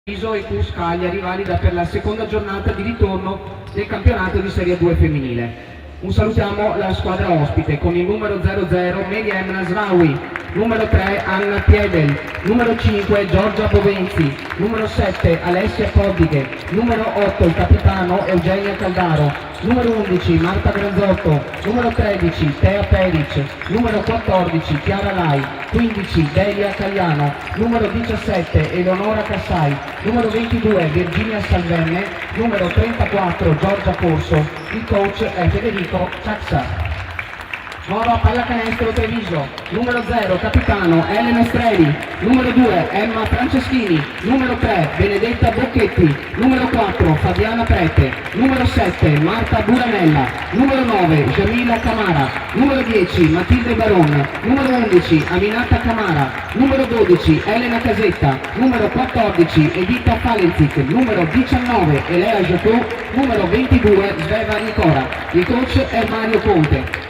Treviso e Cus Cagliari, valida per la seconda giornata di ritorno del campionato di Serie 2 femminile. Un salutiamo la squadra ospite con il numero 00 Meriam Nasraoui, numero 3 Anna Piedel, numero 5 Giorgia Bovenzi, numero 7 Alessia Poddighe, numero 8 il capitano Eugenia Caldaro, numero 11 Marta Granzotto, numero 13 Tea Peric, numero 14 Chiara Lai, 15 Delia Cagliano, numero 17 Eleonora Cassai, numero 22 Virginia Salvenne, numero 34 Giorgia Corso. Il coach è Federico Ciaxa. Nuova pallacanestro Treviso, numero 0 capitano Elena Streli, numero 2 Emma Franceschini, numero 3 Benedetta Bocchetti, numero 4 Fabiana Prete, numero 7 Marta Buranella, numero 9 Jamila Camara, numero 10 Matilde Baron, numero 11 Aminata Camara, numero 12 Elena Casetta, numero 14 Edita Falenzic, numero 19 Elea Jacot, numero 22 Sveva Nicora. Il coach è Mario Conte.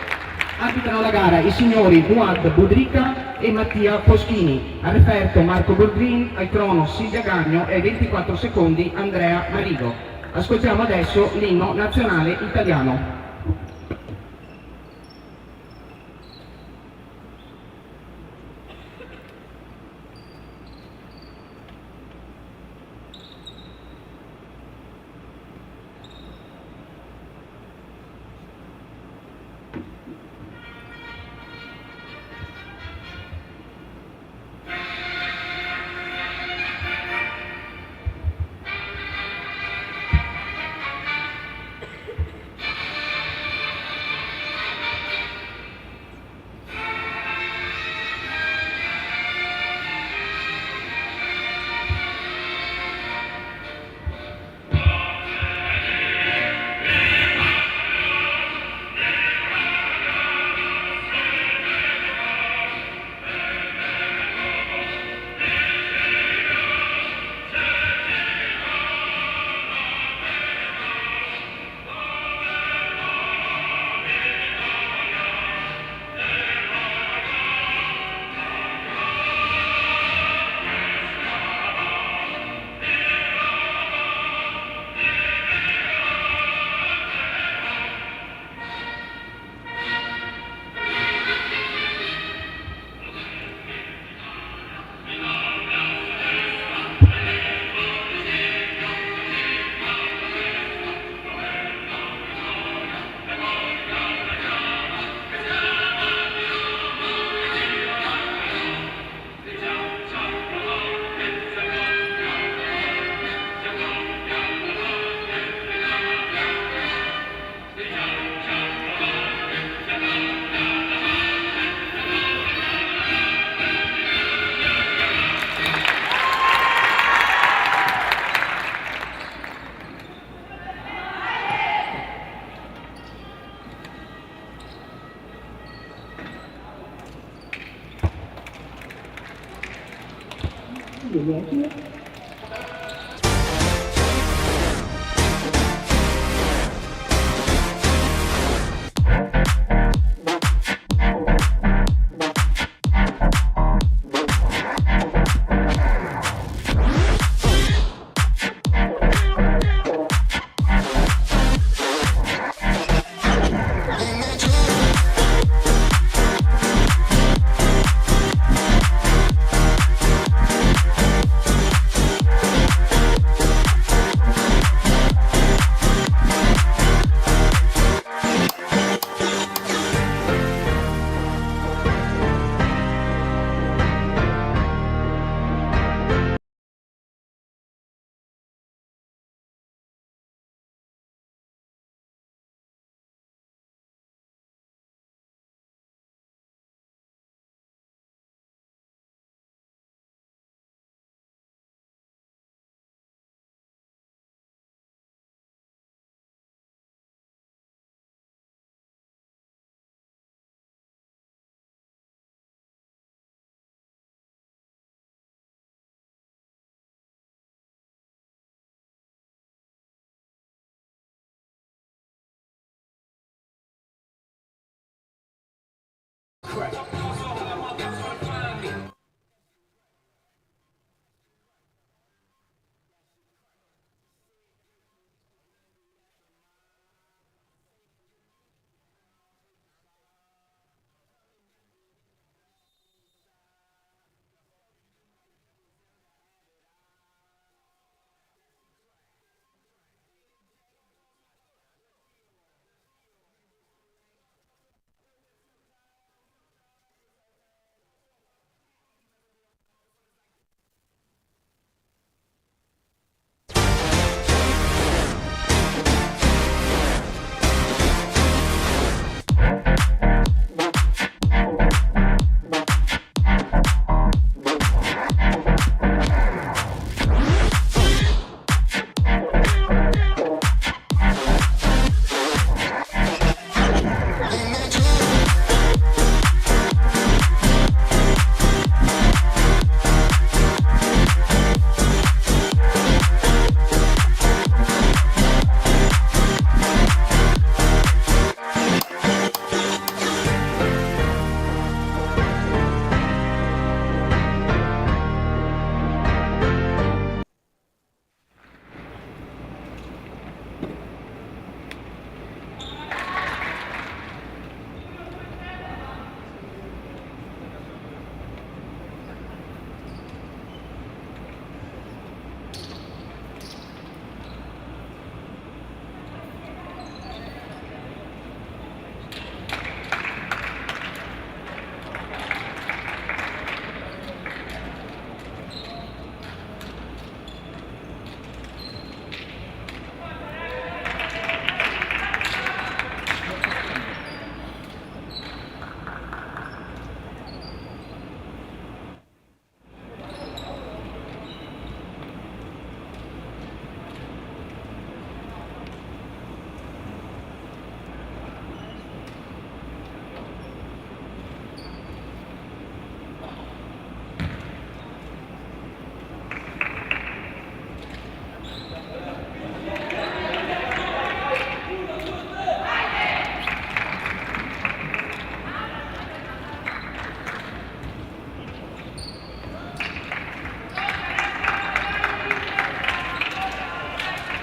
Arbitrano la gara i signori Muad Budrica e Mattia Foschini, al referto Marco Borgrin, al crono Silvia Gagno e ai 24 secondi Andrea Marigo. Ascoltiamo adesso l'inno nazionale italiano.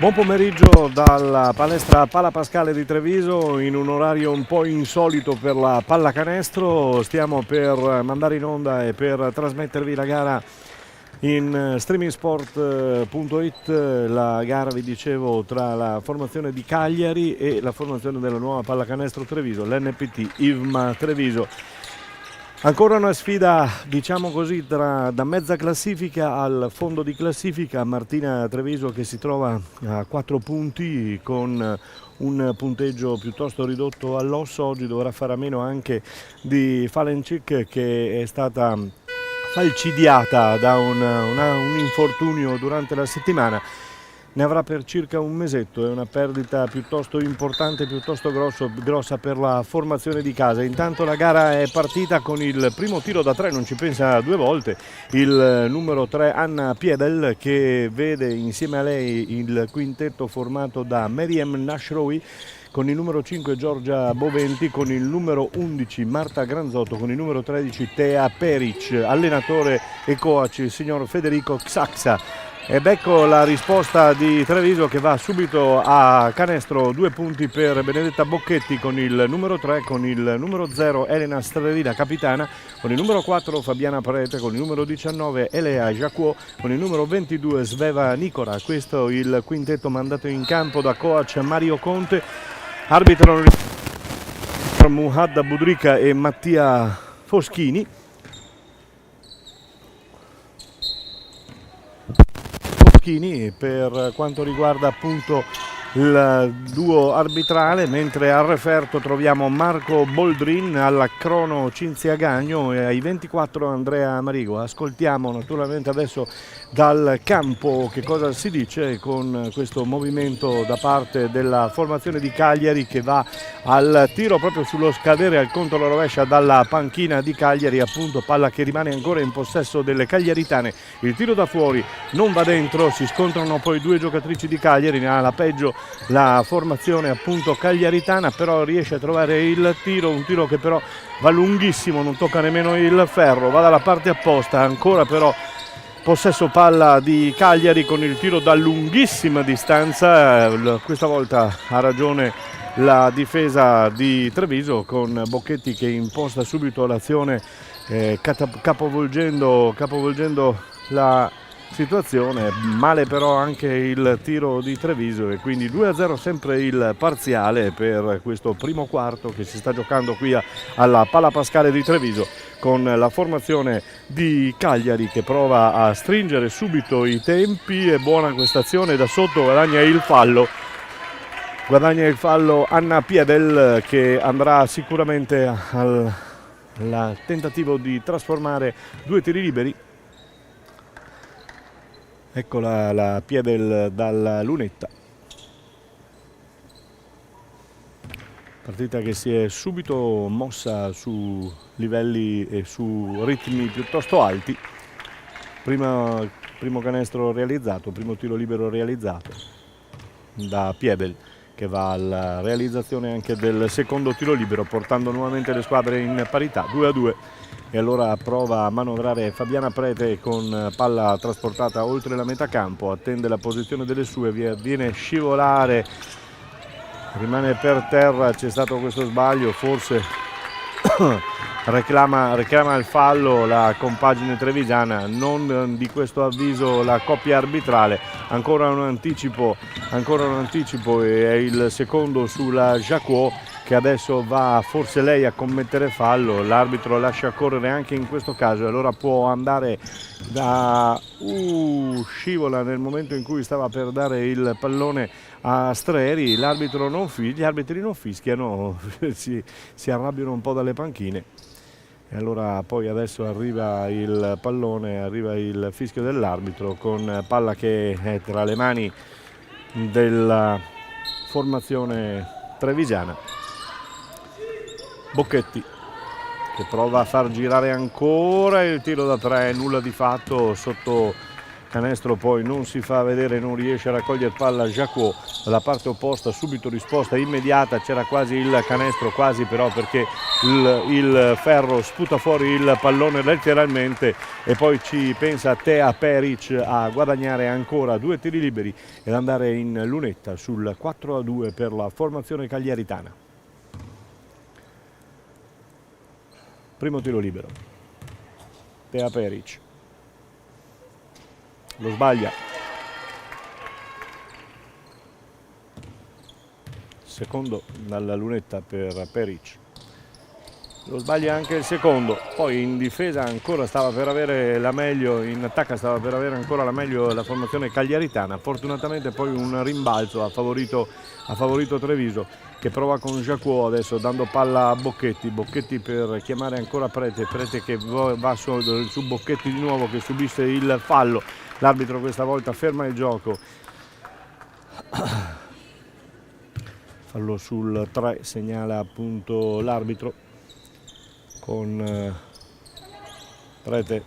Buon pomeriggio dalla palestra Pala Pascale di Treviso in un orario un po' insolito per la pallacanestro. Stiamo per mandare in onda e per trasmettervi la gara in streamingsport.it, la gara, vi dicevo, tra la formazione di Cagliari e la formazione della nuova pallacanestro Treviso, l'NPT IVMA Treviso. Ancora una sfida, diciamo così, da mezza classifica al fondo di classifica. Martina Treviso che si trova a 4 punti con un punteggio piuttosto ridotto all'osso. Oggi dovrà fare a meno anche di Falencic, che è stata falcidiata da un infortunio durante la settimana. Ne avrà per circa un mesetto, è una perdita piuttosto importante, piuttosto grossa per la formazione di casa. Intanto la gara è partita con il primo tiro da 3, non ci pensa due volte, il numero 3 Anna Piedel, che vede insieme a lei il quintetto formato da Meriem Nashrowi, con il numero 5 Giorgia Boventi, con il numero 11 Marta Granzotto, con il numero 13 Tea Peric, allenatore e coach il signor Federico Xaxa. Ed ecco la risposta di Treviso, che va subito a canestro. 2 punti per Benedetta Bocchetti con il numero 3, con il numero 0 Elena Strelina capitana, con il numero 4 Fabiana Prete, con il numero 19 Elea Jacquot, con il numero 22 Sveva Nicora. Questo il quintetto mandato in campo da coach Mario Conte. Arbitrano Muhad Budrica e Mattia Foschini. Per quanto riguarda appunto il duo arbitrale, mentre al referto troviamo Marco Boldrin, alla crono Cinzia Gagno e ai 24 Andrea Marigo. Ascoltiamo naturalmente adesso dal campo che cosa si dice con questo movimento da parte della formazione di Cagliari, che va al tiro proprio sullo scadere al conto alla rovescia dalla panchina di Cagliari, appunto palla che rimane ancora in possesso delle cagliaritane. Il tiro da fuori non va dentro, si scontrano poi due giocatrici di Cagliari, alla peggio la formazione appunto cagliaritana, però riesce a trovare il tiro, un tiro che però va lunghissimo, non tocca nemmeno il ferro, va dalla parte opposta, ancora però possesso palla di Cagliari con il tiro da lunghissima distanza. Questa volta ha ragione la difesa di Treviso, con Bocchetti che imposta subito l'azione, capovolgendo la situazione. Male però anche il tiro di Treviso, e quindi 2-0 sempre il parziale per questo primo quarto che si sta giocando qui alla Pala Pascale di Treviso, con la formazione di Cagliari che prova a stringere subito i tempi. È buona questa azione, da sotto guadagna il fallo Anna Piedel, che andrà sicuramente al tentativo di trasformare 2 tiri liberi. Eccola la Piedel dalla lunetta. Partita che si è subito mossa su livelli e su ritmi piuttosto alti. Primo canestro realizzato, primo tiro libero realizzato da Piedel, che va alla realizzazione anche del secondo tiro libero, portando nuovamente le squadre in parità, 2-2. E allora prova a manovrare Fabiana Prete con palla trasportata oltre la metà campo, attende la posizione delle sue, viene scivolare, rimane per terra. C'è stato questo sbaglio, forse reclama il fallo la compagine trevisana, non di questo avviso la coppia arbitrale. Ancora un anticipo e è il secondo sulla Jacquot, che adesso va forse lei a commettere fallo. L'arbitro lascia correre anche in questo caso, e allora può andare scivola nel momento in cui stava per dare il pallone a Streri. Gli arbitri non fischiano, si arrabbiano un po' dalle panchine. E allora poi adesso arriva il pallone, arriva il fischio dell'arbitro, con palla che è tra le mani della formazione trevigiana. Bocchetti che prova a far girare ancora il tiro da 3, nulla di fatto sotto canestro poi non si fa vedere, non riesce a raccogliere palla Jacquot. Dalla parte opposta subito risposta immediata, c'era quasi il canestro, quasi però, perché il ferro sputa fuori il pallone letteralmente, e poi ci pensa Tea Peric a guadagnare ancora 2 tiri liberi ed andare in lunetta sul 4-2 per la formazione cagliaritana. Primo tiro libero, Tea Peric lo sbaglia, secondo dalla lunetta per Peric, lo sbaglia anche il secondo. Poi in difesa ancora stava per avere la meglio, in attacco stava per avere ancora la meglio la formazione cagliaritana. Fortunatamente poi un rimbalzo ha favorito Treviso, che prova con Jacquot adesso dando palla a Bocchetti per chiamare ancora Prete che va su Bocchetti di nuovo, che subisce il fallo. L'arbitro questa volta ferma il gioco. Fallo sul 3 segnala appunto l'arbitro, con Prete,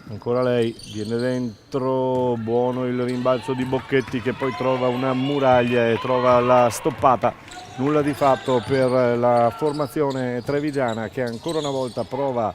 ancora lei, viene dentro, buono il rimbalzo di Bocchetti, che poi trova una muraglia e trova la stoppata. Nulla di fatto per la formazione trevigiana, che ancora una volta prova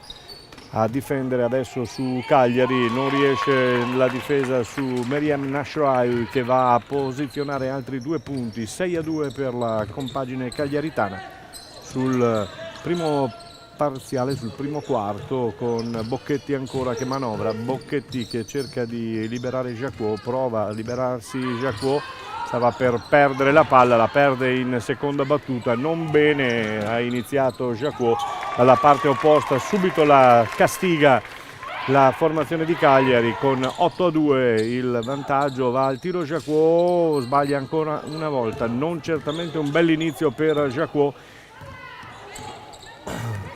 a difendere adesso su Cagliari. Non riesce la difesa su Meriam Nashraoui, che va a posizionare altri 2 punti, 6-2 per la compagine cagliaritana sul primo parziale, sul primo quarto, con Bocchetti ancora che manovra, Bocchetti che cerca di liberare Jacquot, prova a liberarsi Jacquot, stava per perdere la palla, la perde in seconda battuta, non bene ha iniziato Jacquot, dalla parte opposta subito la castiga la formazione di Cagliari con 8-2 il vantaggio, va al tiro Jacquot, sbaglia ancora una volta, non certamente un bell'inizio per Jacquot,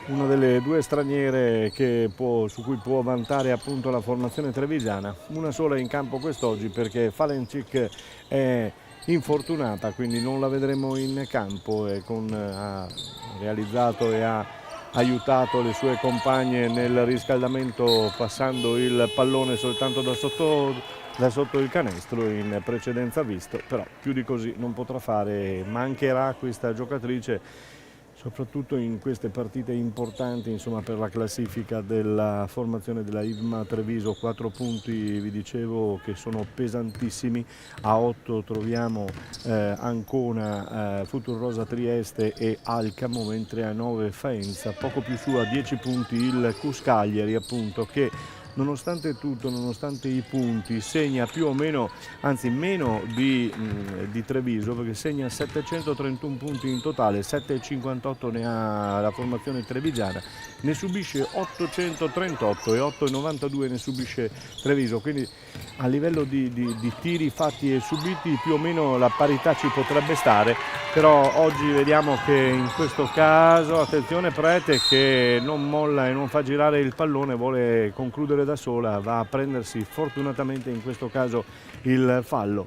una delle 2 straniere su cui può vantare appunto la formazione trevigiana. Una sola in campo quest'oggi, perché Falencic è infortunata, quindi non la vedremo in campo, e ha realizzato e ha aiutato le sue compagne nel riscaldamento passando il pallone soltanto da sotto il canestro in precedenza visto, però più di così non potrà fare. Mancherà questa giocatrice soprattutto in queste partite importanti, insomma, per la classifica della formazione della IVMA Treviso. 4 punti, vi dicevo, che sono pesantissimi. A 8 troviamo Ancona, Futurrosa Trieste e Alcamo, mentre a 9 Faenza. Poco più su, a 10 punti il Cus Cagliari, appunto, che nonostante tutto, nonostante i punti, segna più o meno, anzi meno di Treviso, perché segna 731 punti in totale, 7,58 ne ha la formazione trevigiana, ne subisce 838 e 8,92 ne subisce Treviso, quindi a livello di tiri fatti e subiti più o meno la parità ci potrebbe stare, però oggi vediamo che in questo caso, attenzione, Prete che non molla e non fa girare il pallone, vuole concludere da sola, va a prendersi fortunatamente in questo caso il fallo.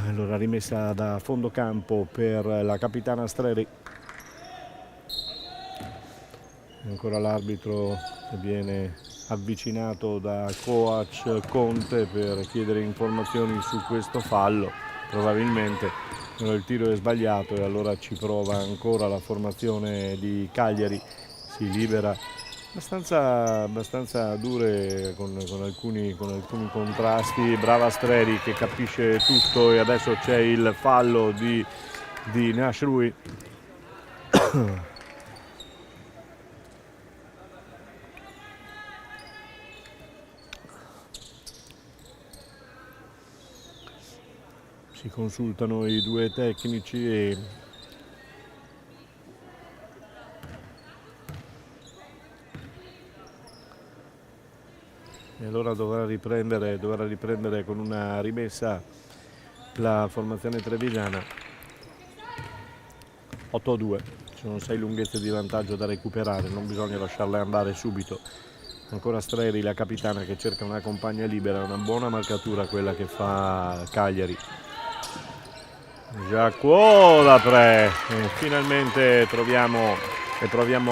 Allora, rimessa da fondo campo per la capitana Streri, ancora l'arbitro che viene avvicinato da coach Conte per chiedere informazioni su questo fallo. Probabilmente il tiro è sbagliato e allora ci prova ancora la formazione di Cagliari, si libera abbastanza dure con alcuni contrasti. Brava Streri che capisce tutto, e adesso c'è il fallo di Nashraoui. Si consultano i 2 tecnici e allora dovrà riprendere con una rimessa la formazione trevigiana. 8-2, ci sono 6 lunghezze di vantaggio da recuperare, non bisogna lasciarle andare subito. Ancora Streri, la capitana, che cerca una compagna libera, una buona marcatura quella che fa Cagliari. Jacquot da 3, e finalmente proviamo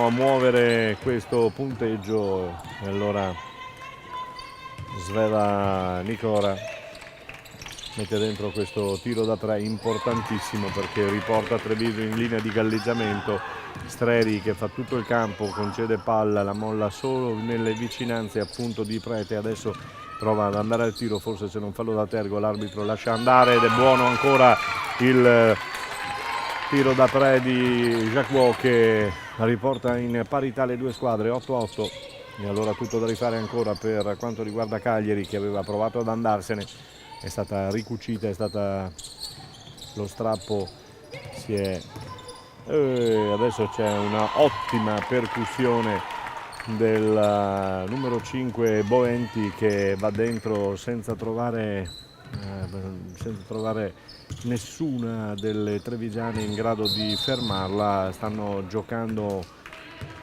a muovere questo punteggio, e allora svela Nicora, mette dentro questo tiro da 3 importantissimo perché riporta Treviso in linea di galleggiamento. Streri che fa tutto il campo, concede palla, la molla solo nelle vicinanze appunto di Prete, adesso prova ad andare al tiro, forse se non fallo da Tergo l'arbitro lascia andare ed è buono ancora il tiro da 3 di Jacquot che riporta in parità le due squadre, 8-8. E allora tutto da rifare ancora per quanto riguarda Cagliari, che aveva provato ad andarsene, è stata ricucita, è stata lo strappo, adesso c'è una ottima percussione del numero 5 Boenti che va dentro senza trovare nessuna delle trevigiane in grado di fermarla. Stanno giocando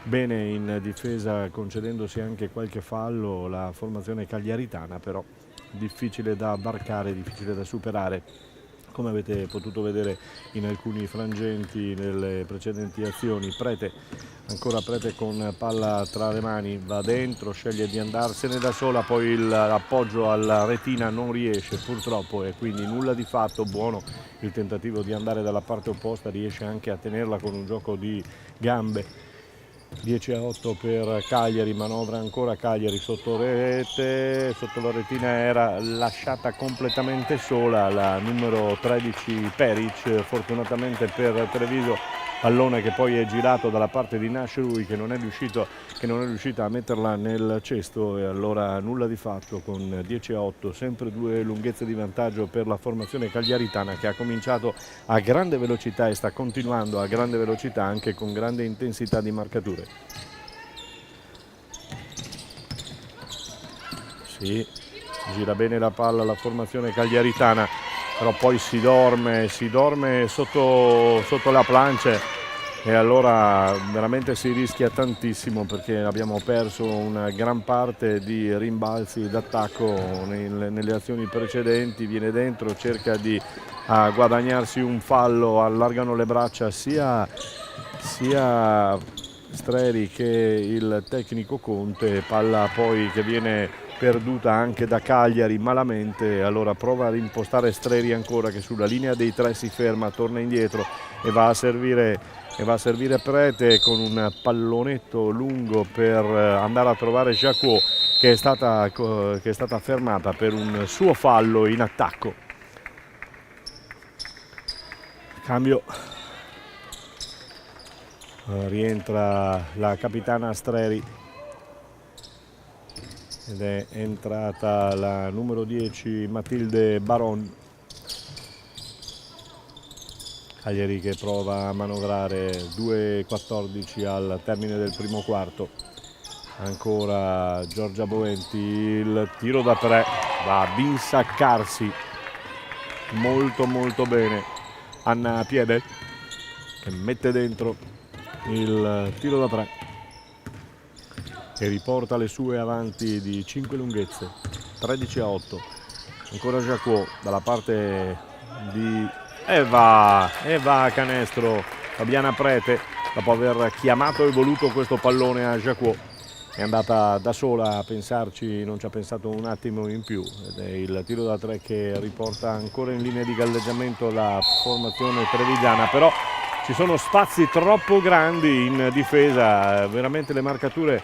bene in difesa, concedendosi anche qualche fallo la formazione cagliaritana, però difficile da varcare, difficile da superare, come avete potuto vedere in alcuni frangenti nelle precedenti azioni. Ancora Prete con palla tra le mani, va dentro, sceglie di andarsene da sola, poi l'appoggio alla retina non riesce purtroppo e quindi nulla di fatto. Buono il tentativo di andare dalla parte opposta, riesce anche a tenerla con un gioco di gambe. 10-8 per Cagliari, manovra ancora Cagliari sotto rete, sotto la retina era lasciata completamente sola la numero 13 Peric, fortunatamente per Treviso, pallone che poi è girato dalla parte di Nashrui che non è riuscita a metterla nel cesto e allora nulla di fatto con 10-8, sempre due lunghezze di vantaggio per la formazione cagliaritana che ha cominciato a grande velocità e sta continuando a grande velocità anche con grande intensità di marcature. Sì, gira bene la palla la formazione cagliaritana, però poi si dorme sotto la plancia e allora veramente si rischia tantissimo perché abbiamo perso una gran parte di rimbalzi d'attacco nelle azioni precedenti. Viene dentro, cerca di guadagnarsi un fallo, allargano le braccia sia Streri che il tecnico Conte, palla poi che viene perduta anche da Cagliari malamente, allora prova ad impostare Streri ancora che sulla linea dei 3 si ferma, torna indietro e va a servire Prete con un pallonetto lungo per andare a trovare Jacquot che è stata fermata per un suo fallo in attacco. Cambio. Rientra la capitana Streri ed è entrata la numero 10 Matilde Baron. Cagliari che prova a manovrare 2-14 al termine del primo quarto. Ancora Giorgia Boenti, il tiro da 3 va ad insaccarsi molto bene Anna Piede che mette dentro il tiro da 3 e riporta le sue avanti di 5 lunghezze, 13-8. Ancora Jacquot dalla parte di e va a canestro Fabiana Prete dopo aver chiamato e voluto questo pallone a Jacquot. È andata da sola a pensarci, non ci ha pensato un attimo in più ed è il tiro da 3 che riporta ancora in linea di galleggiamento la formazione trevigiana, però ci sono spazi troppo grandi in difesa, veramente le marcature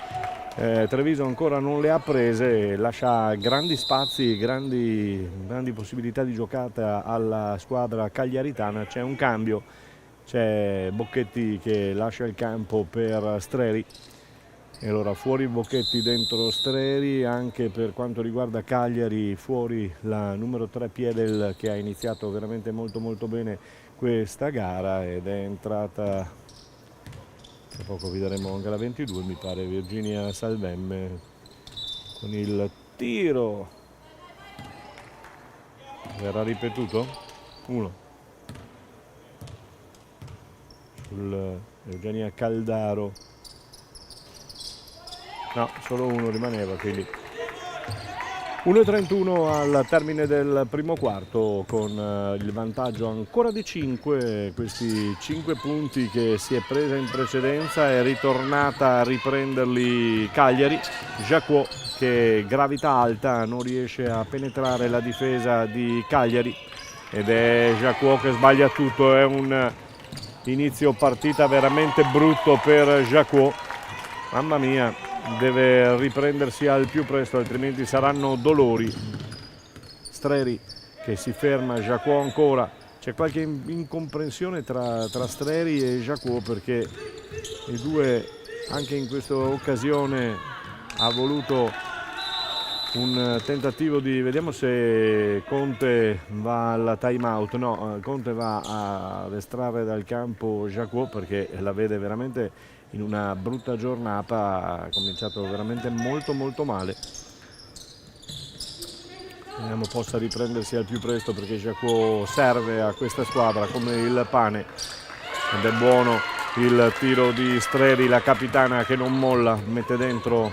Treviso ancora non le ha prese, lascia grandi spazi, grandi possibilità di giocata alla squadra cagliaritana. C'è un cambio, c'è Bocchetti che lascia il campo per Streri e allora fuori Bocchetti, dentro Streri. Anche per quanto riguarda Cagliari fuori la numero 3 Piedel che ha iniziato veramente molto bene questa gara ed è entrata, tra poco vi daremo anche la 22, mi pare, Virginia Salvemme con il tiro. Verrà ripetuto? 1 sul Eugenia Caldaro, no, solo 1 rimaneva, quindi 1:31 al termine del primo quarto, con il vantaggio ancora di 5, questi 5 punti che si è presa in precedenza, è ritornata a riprenderli Cagliari. Jacquot, che gravità alta, non riesce a penetrare la difesa di Cagliari ed è Jacquot che sbaglia tutto. È un inizio partita veramente brutto per Jacquot, mamma mia, deve riprendersi al più presto, altrimenti saranno dolori. Streri che si ferma, Jacquot ancora, c'è qualche incomprensione tra Streri e Jacquot, perché i due anche in questa occasione ha voluto un tentativo di, vediamo se Conte va alla time out, no, Conte va ad estrarre dal campo Jacquot perché la vede veramente in una brutta giornata, ha cominciato veramente molto male. Speriamo possa riprendersi al più presto, perché Jacquot serve a questa squadra come il pane, ed è buono il tiro di Streri, la capitana che non molla, mette dentro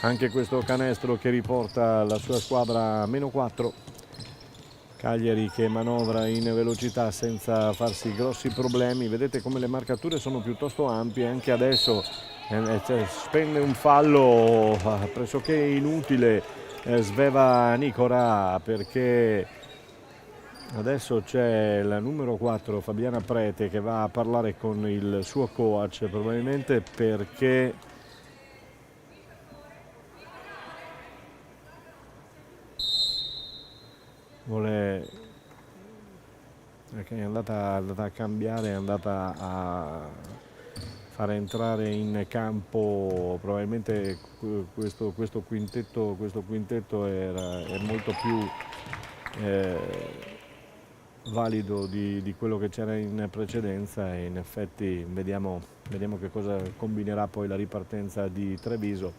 anche questo canestro che riporta la sua squadra a -4. Cagliari che manovra in velocità senza farsi grossi problemi. Vedete come le marcature sono piuttosto ampie, anche adesso spende un fallo pressoché inutile Sveva Nicora, perché adesso c'è la numero 4 Fabiana Prete che va a parlare con il suo coach, probabilmente perché perché è andata a cambiare, è andata a fare entrare in campo probabilmente questo quintetto è molto più valido di quello che c'era in precedenza, e in effetti vediamo che cosa combinerà poi la ripartenza di Treviso.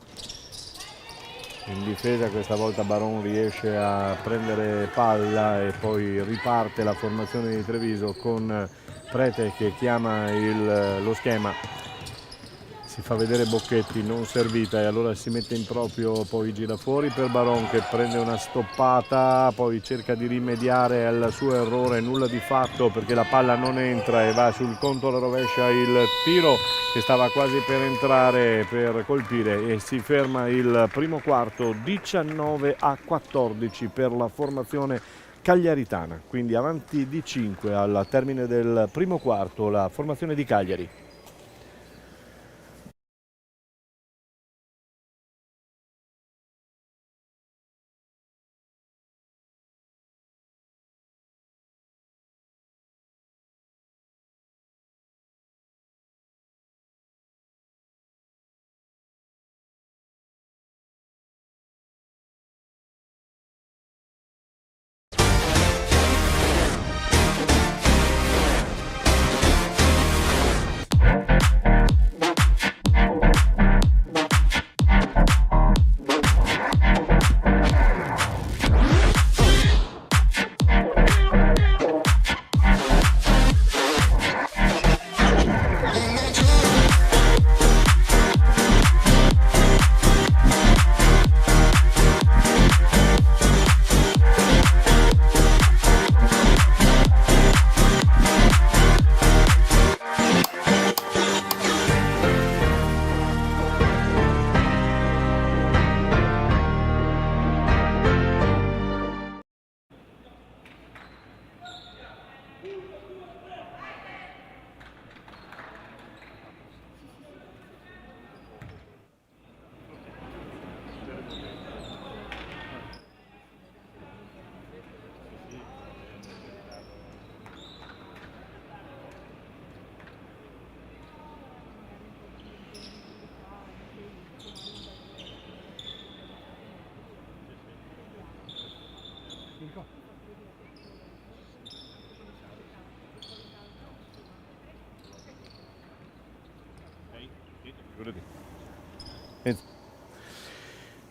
In difesa questa volta Baron riesce a prendere palla e poi riparte la formazione di Treviso con Prete che chiama lo schema. Si fa vedere Bocchetti, non servita, e allora si mette in proprio, poi gira fuori per Baron che prende una stoppata, poi cerca di rimediare al suo errore, nulla di fatto perché la palla non entra e va sul conto alla rovescia il tiro che stava quasi per entrare per colpire, e si ferma il primo quarto 19-14 per la formazione cagliaritana, quindi avanti di 5 al termine del primo quarto la formazione di Cagliari.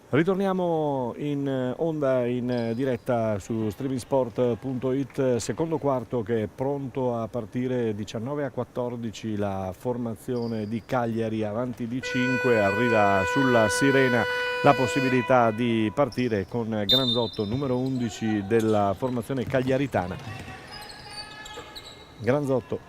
Ritorniamo in onda in diretta su streamingsport.it, secondo quarto che è pronto a partire 19:14, la formazione di Cagliari avanti di 5, arriva sulla sirena la possibilità di partire con Granzotto, numero 11 della formazione cagliaritana. Granzotto,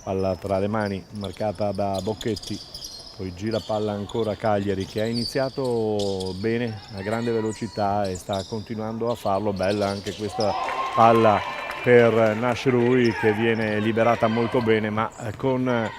palla tra le mani marcata da Bocchetti. Poi gira palla ancora Cagliari, che ha iniziato bene a grande velocità e sta continuando a farlo. Bella anche questa palla per Nashrui, che viene liberata molto bene, ma con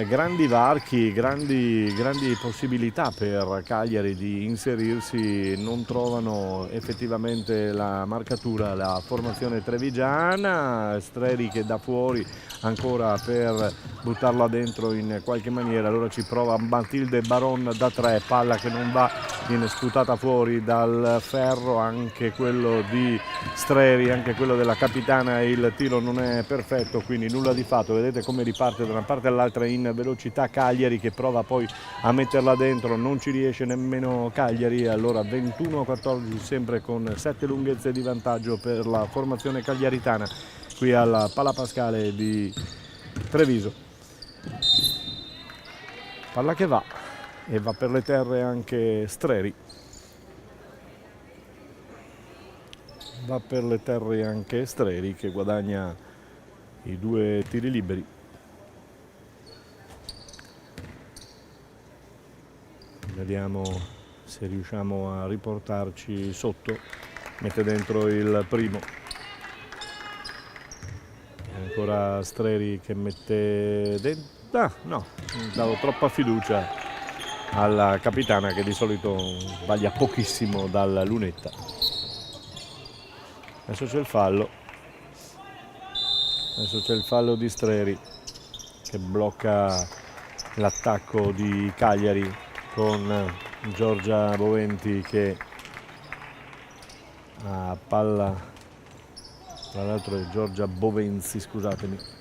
grandi varchi, grandi possibilità per Cagliari di inserirsi. Non trovano effettivamente la marcatura la formazione trevigiana. Streri che da fuori ancora per buttarla dentro in qualche maniera, allora ci prova Matilde Baron da 3, palla che non va, viene sputata fuori dal ferro, anche quello di Streri, anche quello della capitana, il tiro non è perfetto, quindi nulla di fatto. Vedete come riparte da una parte all'altra in velocità Cagliari, che prova poi a metterla dentro, non ci riesce nemmeno Cagliari. Allora 21-14, sempre con 7 lunghezze di vantaggio per la formazione cagliaritana qui alla Pala Pascale di Treviso. Palla che va, e va per le terre anche Streri. Va per le terre anche Streri, che guadagna i 2 tiri liberi. Vediamo se riusciamo a riportarci sotto. Mette dentro il primo. Ancora Streri che mette dentro. No, davo troppa fiducia alla capitana, che di solito sbaglia pochissimo dalla lunetta. Adesso c'è il fallo. Adesso c'è il fallo di Streri, che blocca l'attacco di Cagliari, con Giorgia Boventi che ha palla. Tra l'altro è Giorgia Bovenzi, scusatemi.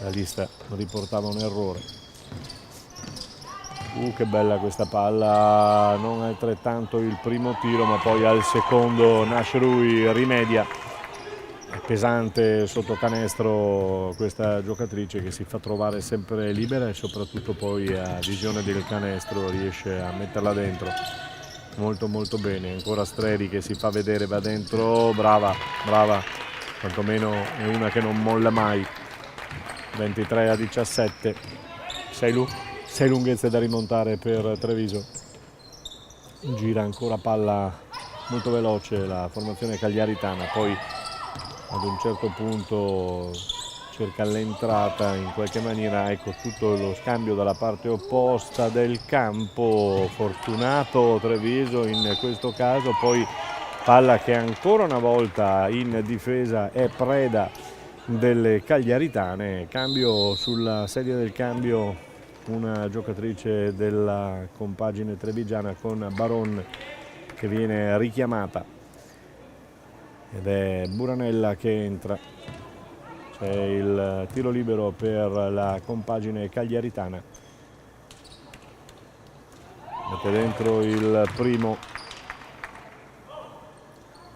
La lista riportava un errore. Che bella questa palla, non altrettanto il primo tiro, ma poi al secondo Nashrui rimedia. È pesante sotto canestro questa giocatrice, che si fa trovare sempre libera e soprattutto poi a visione del canestro riesce a metterla dentro molto molto bene. Ancora Streri che si fa vedere, va dentro, brava, quantomeno è una che non molla mai. 23-17, 6 lunghezze da rimontare per Treviso. Gira ancora palla molto veloce la formazione cagliaritana, poi ad un certo punto cerca l'entrata in qualche maniera. Ecco tutto lo scambio dalla parte opposta del campo, fortunato Treviso in questo caso. Poi palla che ancora una volta in difesa è preda delle cagliaritane. Cambio sulla sedia del cambio, una giocatrice della compagine trevigiana, con Baron che viene richiamata, ed è Buranella che entra. C'è il tiro libero per la compagine cagliaritana. Mette dentro il primo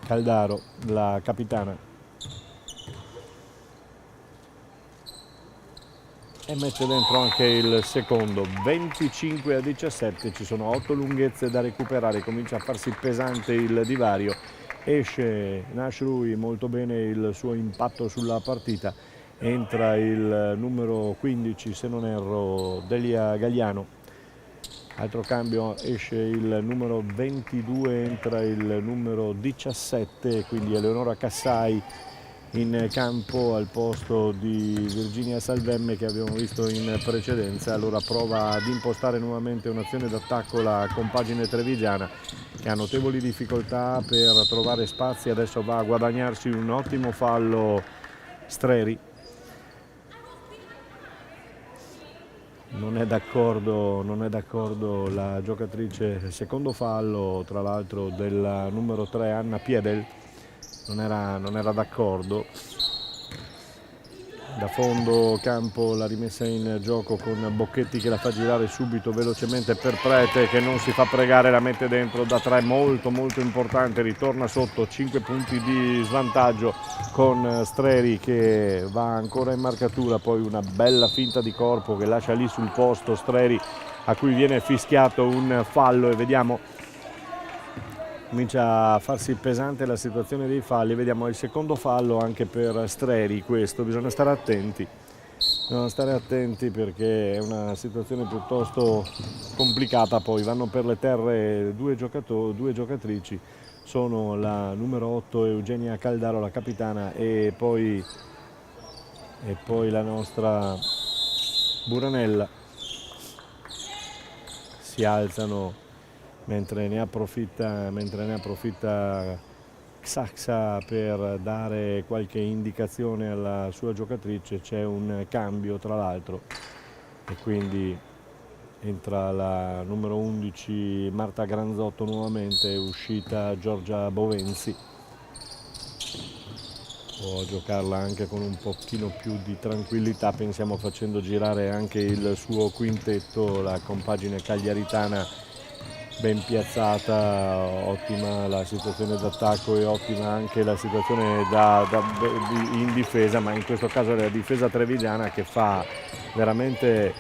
Caldaro, la capitana, e mette dentro anche il secondo. 25-17, ci sono 8 lunghezze da recuperare, comincia a farsi pesante il divario. Esce Nashrui, molto bene il suo impatto sulla partita. Entra il numero 15, se non erro, Delia Gagliano. Altro cambio, esce il numero 22, entra il numero 17, quindi Eleonora Cassai in campo al posto di Virginia Salvemme, che abbiamo visto in precedenza. Allora prova ad impostare nuovamente un'azione d'attacco la compagine trevigiana, che ha notevoli difficoltà per trovare spazi. Adesso va a guadagnarsi un ottimo fallo Streri. Non è d'accordo la giocatrice, secondo fallo tra l'altro del numero 3 Anna Piedel. Non era d'accordo. Da fondo campo la rimessa in gioco con Bocchetti che la fa girare subito velocemente per Prete, che non si fa pregare, la mette dentro da 3, molto molto importante, ritorna sotto, 5 punti di svantaggio con Streri che va ancora in marcatura, poi una bella finta di corpo che lascia lì sul posto Streri, a cui viene fischiato un fallo, e vediamo, comincia a farsi pesante la situazione dei falli. Vediamo il secondo fallo anche per Streri, questo bisogna stare attenti perché è una situazione piuttosto complicata. Poi vanno per le terre due giocatrici, sono la numero 8 Eugenia Caldaro, la capitana, e poi la nostra Buranella. Si alzano mentre ne approfitta Xaxa per dare qualche indicazione alla sua giocatrice. C'è un cambio tra l'altro e quindi entra la numero 11 Marta Granzotto nuovamente, è uscita Giorgia Bovenzi. Può giocarla anche con un pochino più di tranquillità, pensiamo, facendo girare anche il suo quintetto, la compagine cagliaritana ben piazzata, ottima la situazione d'attacco e ottima anche la situazione in difesa, ma in questo caso è la difesa trevigiana che fa veramente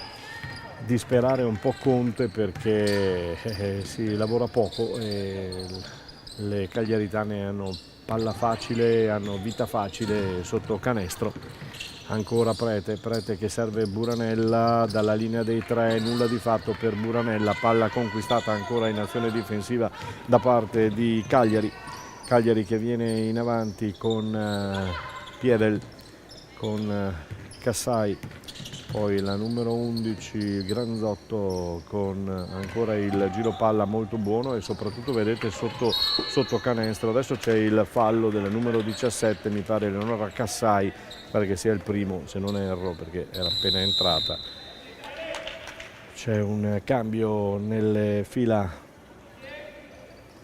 disperare un po' Conte, perché si lavora poco e le cagliaritane hanno palla facile, hanno vita facile sotto canestro. Ancora Prete che serve Buranella dalla linea dei 3, nulla di fatto per Buranella, palla conquistata ancora in azione difensiva da parte di Cagliari che viene in avanti con Piedel, con Cassai, poi la numero 11 Granzotto con ancora il giro palla molto buono e soprattutto vedete sotto canestro. Adesso c'è il fallo della numero 17, mi pare Eleonora Cassai, pare che sia il primo se non erro perché era appena entrata. C'è un cambio nelle fila,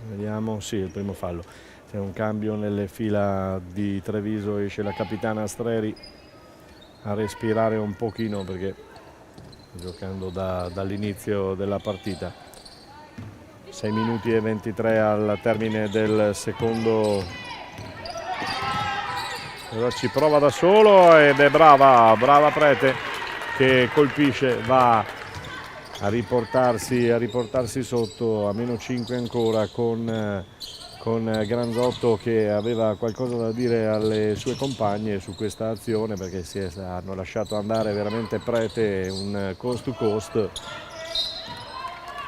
vediamo, sì, il primo fallo. C'è un cambio nelle fila di Treviso, esce la capitana Streri a respirare un pochino perché giocando dall'inizio della partita. 6 minuti e 23 al termine del secondo. Allora ci prova da solo ed è brava Prete che colpisce, va a riportarsi sotto a meno 5 ancora con Granzotto che aveva qualcosa da dire alle sue compagne su questa azione, perché hanno lasciato andare veramente Prete un coast to coast. E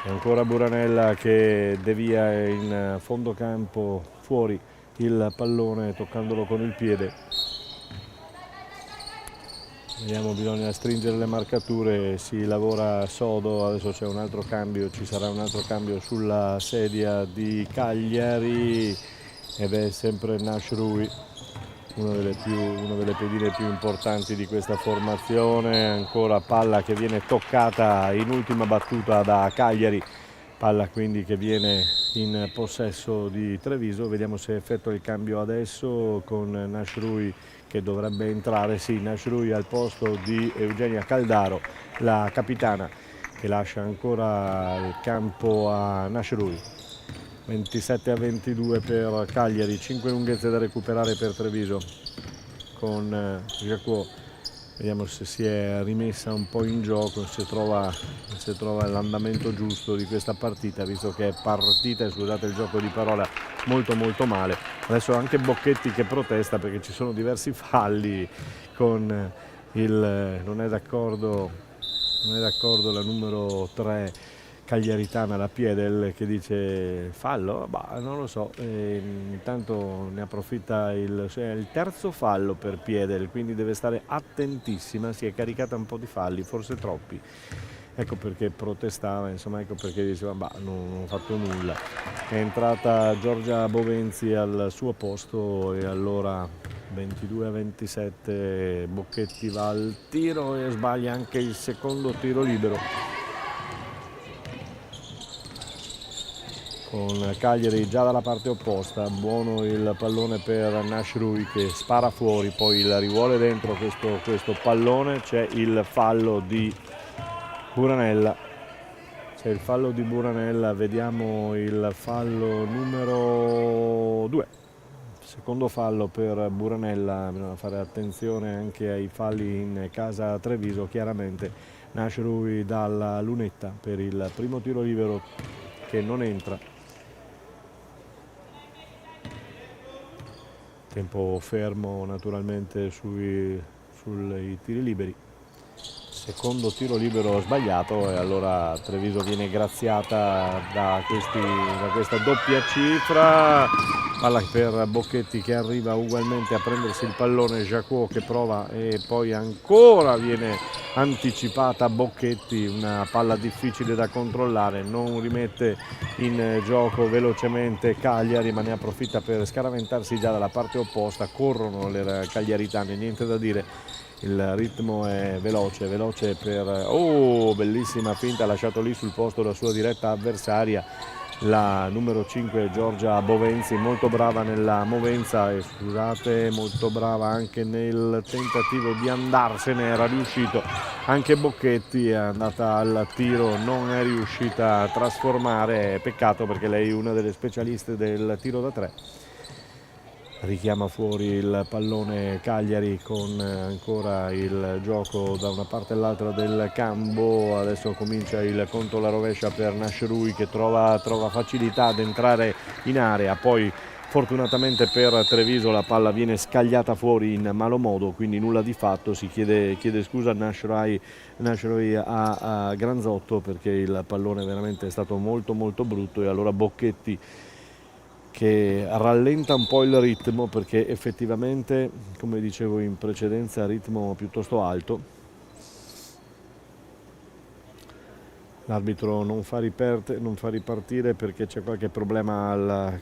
ancora Buranella che devia in fondo campo fuori il pallone toccandolo con il piede. Vediamo, bisogna stringere le marcature, si lavora sodo. Adesso c'è un altro cambio, ci sarà un altro cambio sulla sedia di Cagliari ed è sempre Nashrui, una delle pedine più importanti di questa formazione. Ancora palla che viene toccata in ultima battuta da Cagliari, palla quindi che viene in possesso di Treviso. Vediamo se effettua il cambio adesso con Nashrui che dovrebbe entrare, sì, Nashrui al posto di Eugenia Caldaro, la capitana, che lascia ancora il campo a Nashrui. 27-22 per Cagliari, 5 lunghezze da recuperare per Treviso con Jacquot. Vediamo se si è rimessa un po' in gioco, se trova l'andamento giusto di questa partita, visto che è partita, e scusate il gioco di parola, molto molto male. Adesso anche Bocchetti che protesta perché ci sono diversi falli con non è d'accordo la numero 3 cagliaritana, la Piedel, che dice fallo, bah, non lo so, intanto ne approfitta il terzo fallo per Piedel, quindi deve stare attentissima, si è caricata un po' di falli, forse troppi, ecco perché protestava, insomma, ecco perché diceva bah, non ho fatto nulla. È entrata Giorgia Bovenzi al suo posto e allora 22-27 Bocchetti va al tiro e sbaglia anche il secondo tiro libero. con Cagliari già dalla parte opposta. Buono il pallone per Nashrui che spara fuori, poi il rivuole dentro questo pallone. C'è il fallo di Buranella. C'è il fallo di Buranella, vediamo il fallo numero 2. Secondo fallo per Buranella, bisogna fare attenzione anche ai falli in casa Treviso. Chiaramente Nashrui dalla lunetta per il primo tiro libero che non entra. Tempo fermo naturalmente sui tiri liberi. Secondo tiro libero sbagliato e allora Treviso viene graziata da questa doppia cifra. Palla per Bocchetti che arriva ugualmente a prendersi il pallone, Jacquot che prova e poi ancora viene anticipata Bocchetti, una palla difficile da controllare, non rimette in gioco velocemente Cagliari ma ne approfitta per scaraventarsi già dalla parte opposta. Corrono le cagliaritane, niente da dire. Il ritmo è veloce per... Oh, bellissima finta, ha lasciato lì sul posto la sua diretta avversaria, la numero 5 Giorgia Bovenzi, molto brava nella movenza e scusate, molto brava anche nel tentativo di andarsene, era riuscito anche Bocchetti, è andata al tiro, non è riuscita a trasformare, peccato perché lei è una delle specialiste del tiro da 3. Richiama fuori il pallone Cagliari con ancora il gioco da una parte all'altra del campo. Adesso comincia il conto alla rovescia per Nashrui che trova facilità ad entrare in area, poi fortunatamente per Treviso la palla viene scagliata fuori in malo modo, quindi nulla di fatto. Si chiede scusa a Nashrui a Granzotto perché il pallone veramente è stato molto brutto e allora Bocchetti che rallenta un po' il ritmo perché effettivamente, come dicevo in precedenza, ritmo piuttosto alto. L'arbitro non fa ripartire perché c'è qualche problema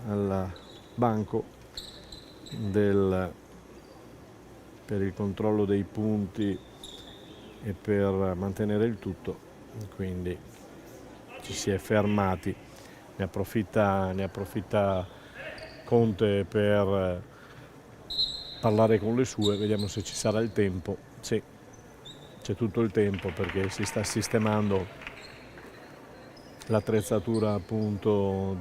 al banco per il controllo dei punti e per mantenere il tutto, quindi ci si è fermati. Ne approfitta Conte per parlare con le sue, vediamo se ci sarà il tempo. Sì, c'è tutto il tempo perché si sta sistemando l'attrezzatura appunto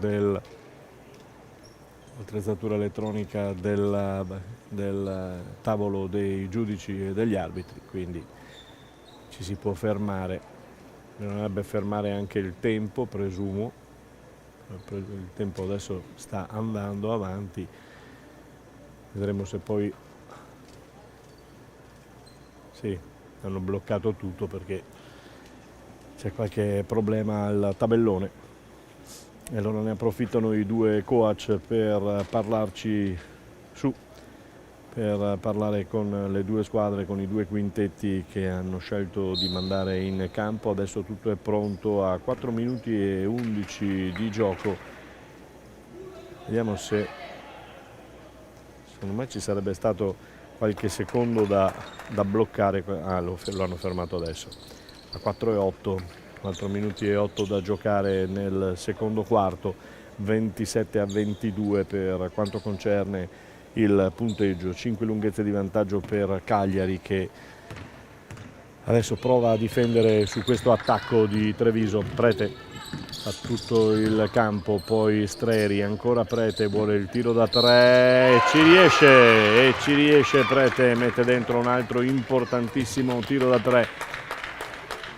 l'attrezzatura elettronica del tavolo dei giudici e degli arbitri, quindi ci si può fermare. Bisognerebbe fermare anche il tempo, presumo. Il tempo adesso sta andando avanti, vedremo se poi sì, hanno bloccato tutto perché c'è qualche problema al tabellone e allora ne approfittano i due coach per parlarci su, per parlare con le due squadre, con i due quintetti che hanno scelto di mandare in campo. Adesso tutto è pronto a 4 minuti e 11 di gioco. Vediamo se, secondo me ci sarebbe stato qualche secondo da bloccare. Lo hanno fermato adesso. A 4 e 8, 4 minuti e 8 da giocare nel secondo quarto, 27-22 per quanto concerne il punteggio, 5 lunghezze di vantaggio per Cagliari che adesso prova a difendere su questo attacco di Treviso. Prete fa tutto il campo, poi Streri, ancora Prete, vuole il tiro da 3 e ci riesce Prete, mette dentro un altro importantissimo tiro da 3.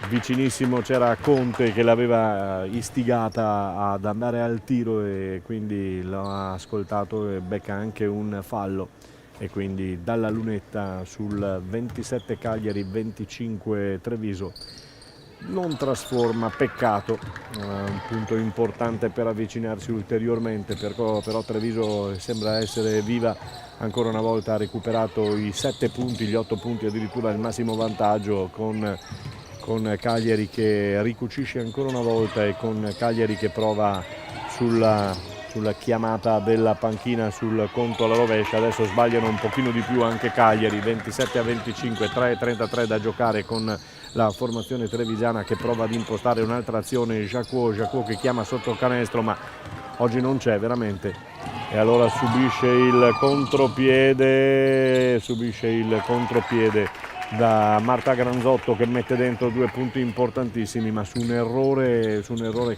Vicinissimo c'era Conte che l'aveva istigata ad andare al tiro e quindi l'ha ascoltato e becca anche un fallo e quindi dalla lunetta sul 27 Cagliari, 25 Treviso non trasforma, peccato, un punto importante per avvicinarsi ulteriormente, però Treviso sembra essere viva ancora una volta, ha recuperato i 7 punti, gli 8 punti addirittura il massimo vantaggio con Cagliari che ricucisce ancora una volta e con Cagliari che prova sul sulla chiamata della panchina sul conto alla rovescia. Adesso sbagliano un pochino di più anche Cagliari, 27-25, 3-33 da giocare con la formazione trevigiana che prova ad impostare un'altra azione. Jacquot che chiama sotto canestro, ma oggi non c'è veramente, e allora subisce il contropiede da Marta Granzotto, che mette dentro 2 punti importantissimi, ma su un errore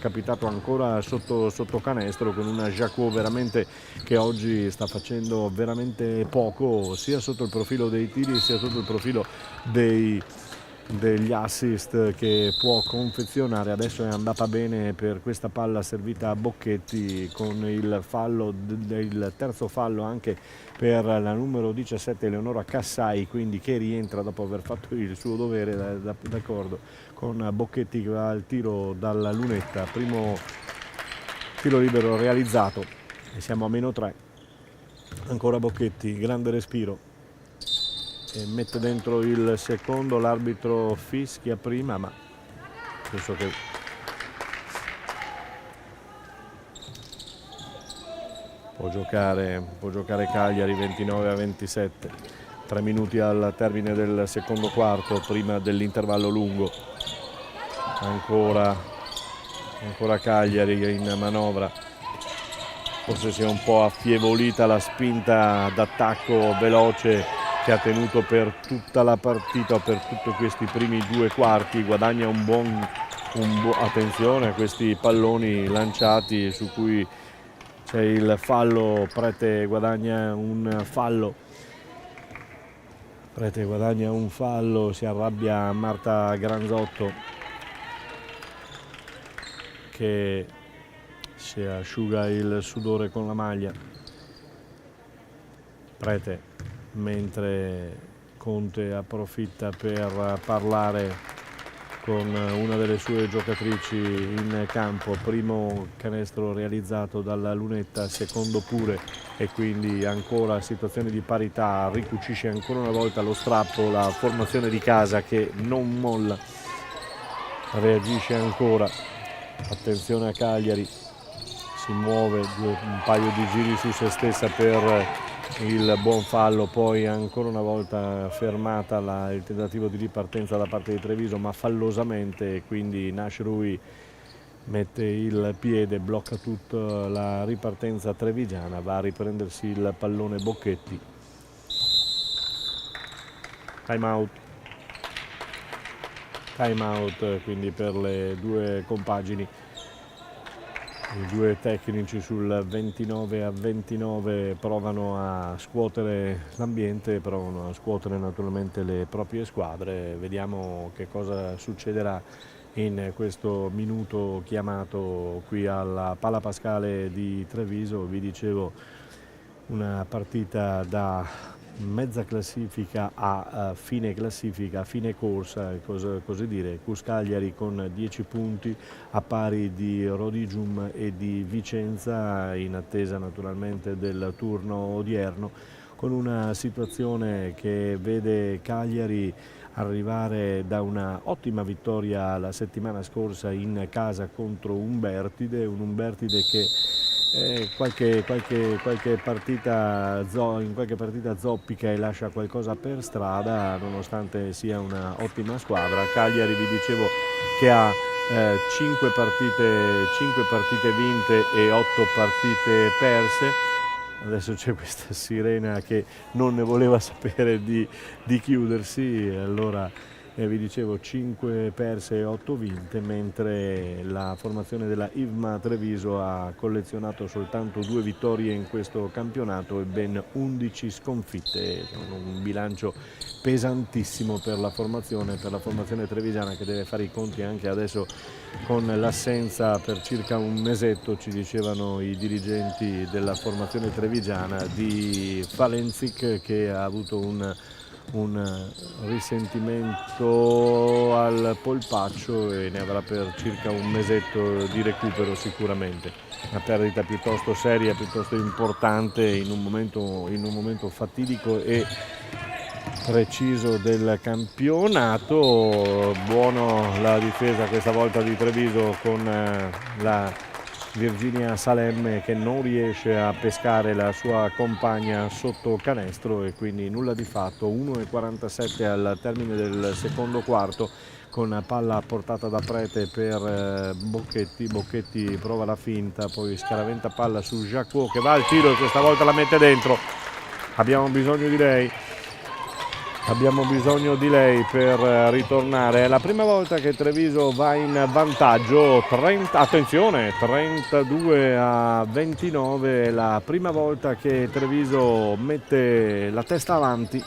capitato ancora sotto canestro, con una Jacquot veramente che oggi sta facendo veramente poco, sia sotto il profilo dei tiri sia sotto il profilo degli assist che può confezionare. Adesso è andata bene per questa palla servita a Bocchetti, con il terzo fallo anche per la numero 17 Eleonora Cassai, quindi che rientra dopo aver fatto il suo dovere, d'accordo, con Bocchetti che va al tiro dalla lunetta, primo tiro libero realizzato e siamo a -3. Ancora Bocchetti, grande respiro e mette dentro il secondo. L'arbitro fischia prima, ma penso che può giocare Cagliari. 29-27, 3 minuti al termine del secondo quarto, prima dell'intervallo lungo. Ancora Cagliari in manovra, forse si è un po' affievolita la spinta d'attacco veloce che ha tenuto per tutta la partita, per tutti questi primi 2 quarti. Guadagna attenzione a questi palloni lanciati su cui c'è il fallo. Prete guadagna un fallo, si arrabbia Marta Granzotto che si asciuga il sudore con la maglia. Prete, mentre Conte approfitta per parlare con una delle sue giocatrici in campo. Primo canestro realizzato dalla lunetta, secondo pure, e quindi ancora situazione di parità. Ricucisce ancora una volta lo strappo la formazione di casa, che non molla, reagisce ancora. Attenzione a Cagliari, si muove un paio di giri su se stessa per il buon fallo, poi ancora una volta fermata il tentativo di ripartenza da parte di Treviso, ma fallosamente, quindi Nashrui mette il piede, blocca tutta la ripartenza trevigiana. Va a riprendersi il pallone Bocchetti. Time out quindi per le 2 compagini. I 2 tecnici sul 29-29 provano a scuotere l'ambiente, provano a scuotere naturalmente le proprie squadre. Vediamo che cosa succederà in questo minuto chiamato qui alla Pala Pascale di Treviso. Vi dicevo, una partita da mezza classifica a fine classifica, a fine corsa, così dire. Cus Cagliari con 10 punti, a pari di Rodigium e di Vicenza, in attesa naturalmente del turno odierno, con una situazione che vede Cagliari arrivare da una ottima vittoria la settimana scorsa in casa contro Umbertide, un Umbertide che in qualche partita zoppica e lascia qualcosa per strada, nonostante sia una ottima squadra. Cagliari, vi dicevo, che ha 5 partite vinte e 8 partite perse. Adesso c'è questa sirena che non ne voleva sapere di chiudersi, allora vi dicevo 5 perse e 8 vinte, mentre la formazione della IVMA Treviso ha collezionato soltanto 2 vittorie in questo campionato e ben 11 sconfitte. Un bilancio pesantissimo per la formazione trevigiana, che deve fare i conti anche adesso con l'assenza per circa un mesetto, ci dicevano i dirigenti della formazione trevigiana, di Falenzic, che ha avuto un risentimento al polpaccio e ne avrà per circa un mesetto di recupero sicuramente. Una perdita piuttosto seria, piuttosto importante in un momento fatidico e preciso del campionato. Buono la difesa questa volta di Treviso, con la Virginia Salemme che non riesce a pescare la sua compagna sotto canestro e quindi nulla di fatto. 1:47 al termine del secondo quarto, con palla portata da Prete per Bocchetti prova la finta, poi scaraventa palla su Jacquot che va al tiro e questa volta la mette dentro. Abbiamo bisogno di lei per ritornare. È la prima volta che Treviso va in vantaggio, 32-29, è la prima volta che Treviso mette la testa avanti.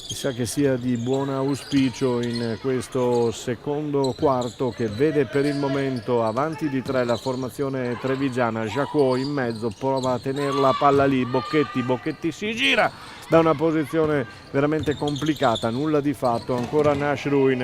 Chissà che sia di buon auspicio in questo secondo quarto che vede per il momento avanti di 3 la formazione trevigiana. Jacquot in mezzo, prova a tenere la palla lì, Bocchetti si gira da una posizione veramente complicata, nulla di fatto, ancora Nashrui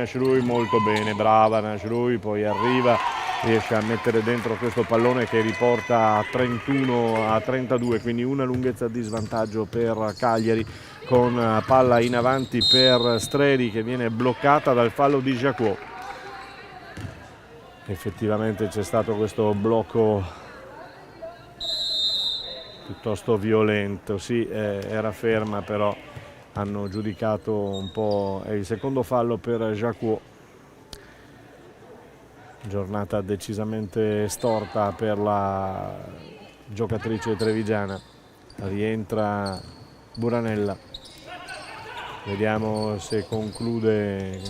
molto bene, brava Nashrui, poi arriva, riesce a mettere dentro questo pallone che riporta a 31-32, quindi una lunghezza di svantaggio per Cagliari, con palla in avanti per Streri che viene bloccata dal fallo di Jacquot. Effettivamente c'è stato questo blocco piuttosto violento, sì, era ferma, però hanno giudicato un po', è il secondo fallo per Jacquot. Giornata decisamente storta per la giocatrice trevigiana. Rientra Buranella, vediamo se conclude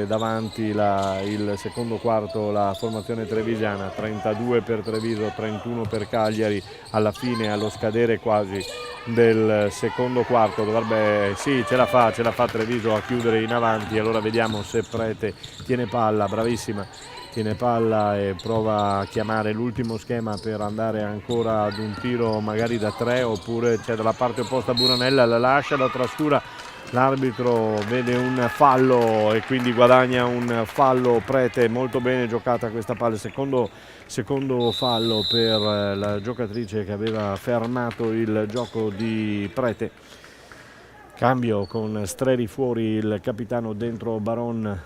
davanti il secondo quarto la formazione trevigiana. 32 per Treviso, 31 per Cagliari alla fine, allo scadere quasi del secondo quarto. Dovrebbe, sì, ce la fa Treviso a chiudere in avanti. Allora vediamo se Prete tiene palla, bravissima, tiene palla e prova a chiamare l'ultimo schema per andare ancora ad un tiro magari da 3, oppure c'è dalla parte opposta Buranella, la lascia, la trascura, l'arbitro vede un fallo e quindi guadagna un fallo Prete. Molto bene giocata questa palla, secondo fallo per la giocatrice che aveva fermato il gioco di Prete. Cambio con Streri fuori, il capitano dentro Baron,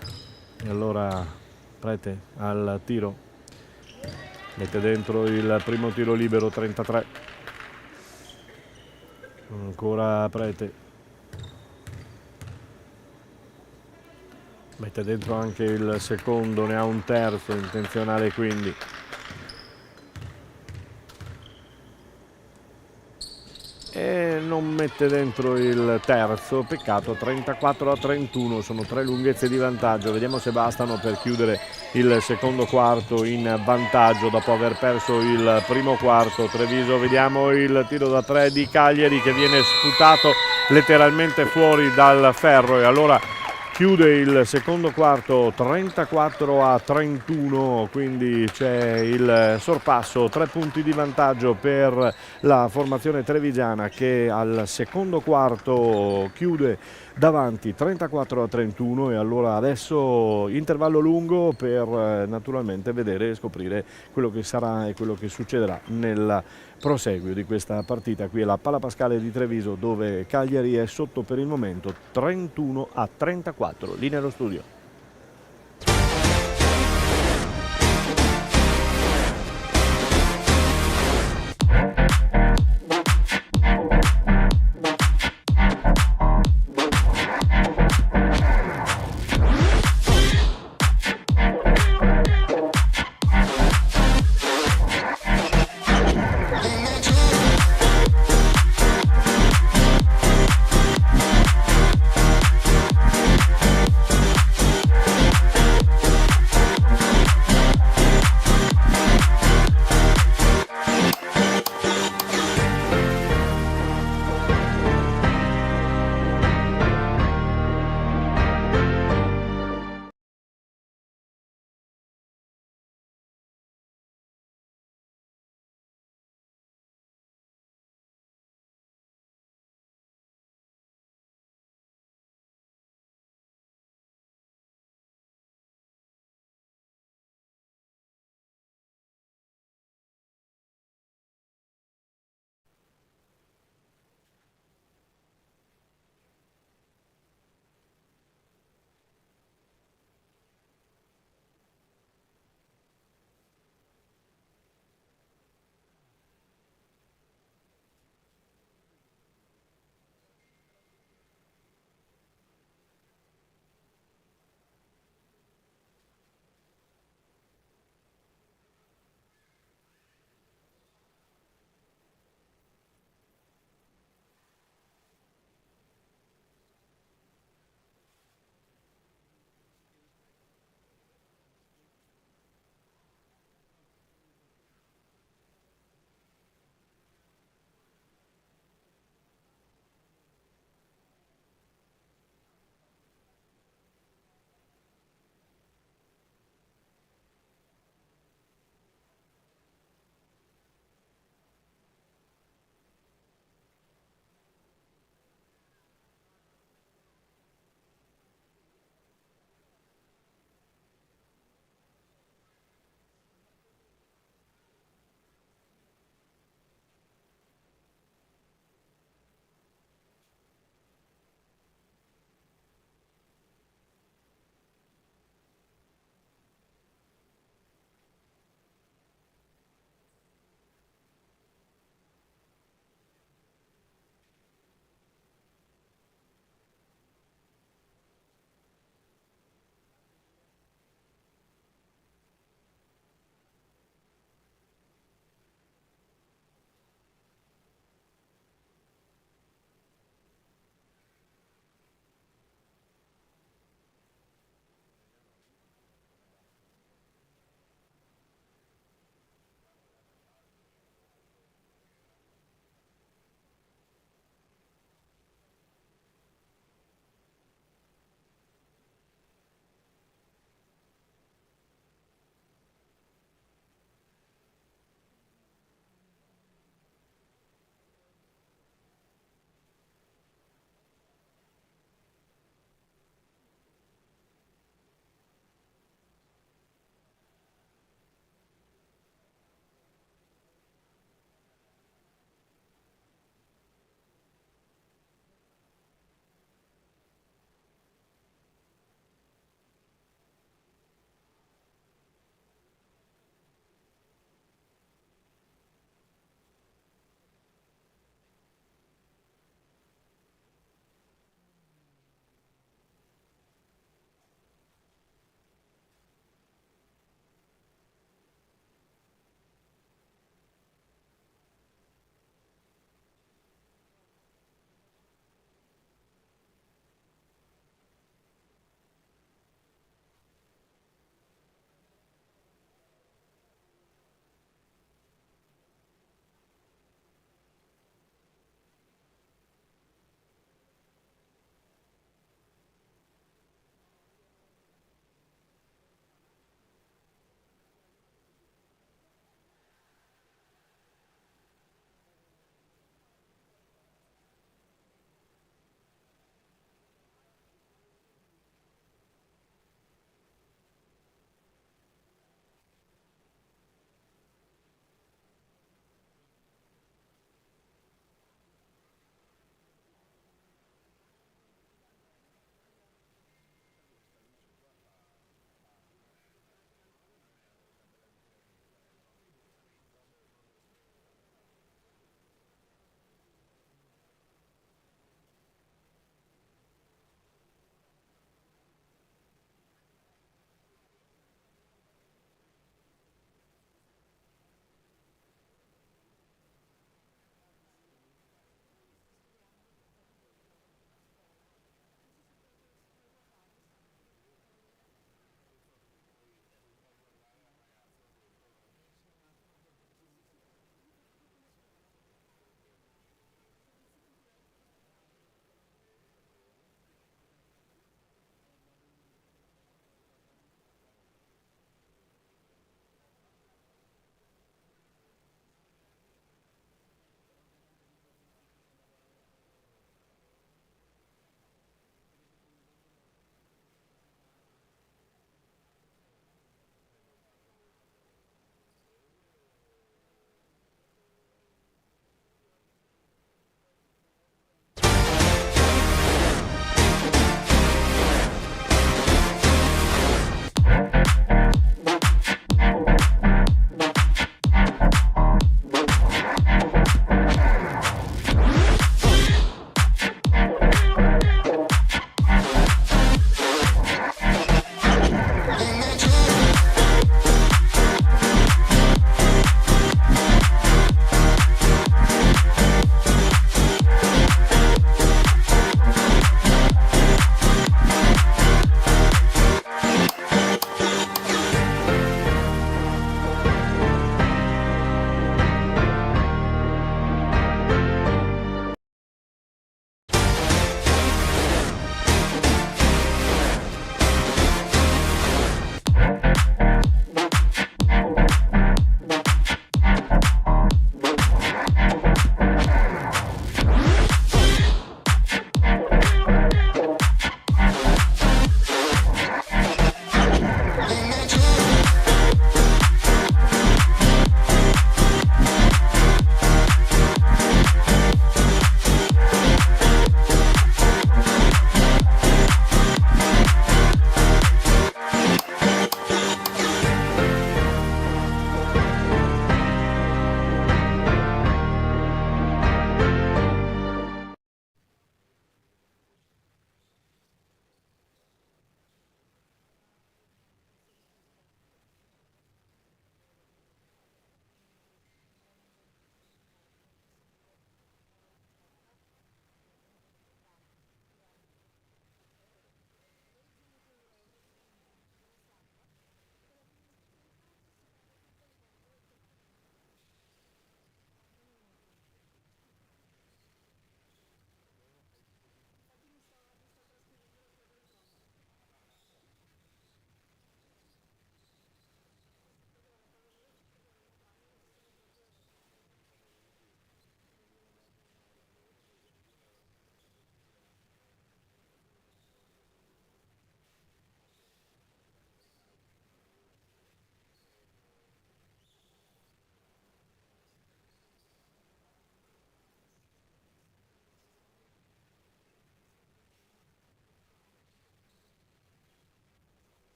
e allora Prete al tiro, mette dentro il primo tiro libero, 33. Ancora Prete, mette dentro anche il secondo, ne ha un terzo intenzionale quindi. E non mette dentro il terzo, peccato. 34-31, sono 3 lunghezze di vantaggio, vediamo se bastano per chiudere il secondo quarto in vantaggio dopo aver perso il primo quarto. Treviso, vediamo il tiro da 3 di Cagliari che viene sputato letteralmente fuori dal ferro e allora chiude il secondo quarto 34-31, quindi c'è il sorpasso, 3 punti di vantaggio per la formazione trevigiana che al secondo quarto chiude davanti 34-31 e allora adesso intervallo lungo per naturalmente vedere e scoprire quello che sarà e quello che succederà nel proseguio di questa partita. Qui è la Pala Pascale di Treviso dove Cagliari è sotto per il momento 31-34. Linea allo studio.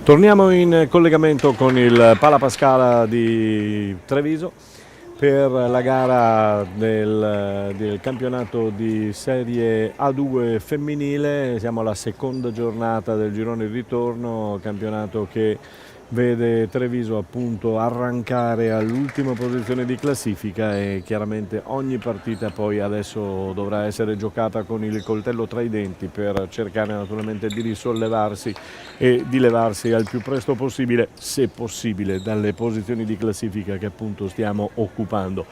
Torniamo in collegamento con il Pala Pascale di Treviso per la gara del campionato di Serie A2 femminile. Siamo alla seconda giornata del girone di ritorno, campionato che vede Treviso appunto arrancare all'ultima posizione di classifica, e chiaramente ogni partita poi adesso dovrà essere giocata con il coltello tra i denti per cercare naturalmente di risollevarsi e di levarsi al più presto possibile, se possibile, dalle posizioni di classifica che appunto stiamo occupando.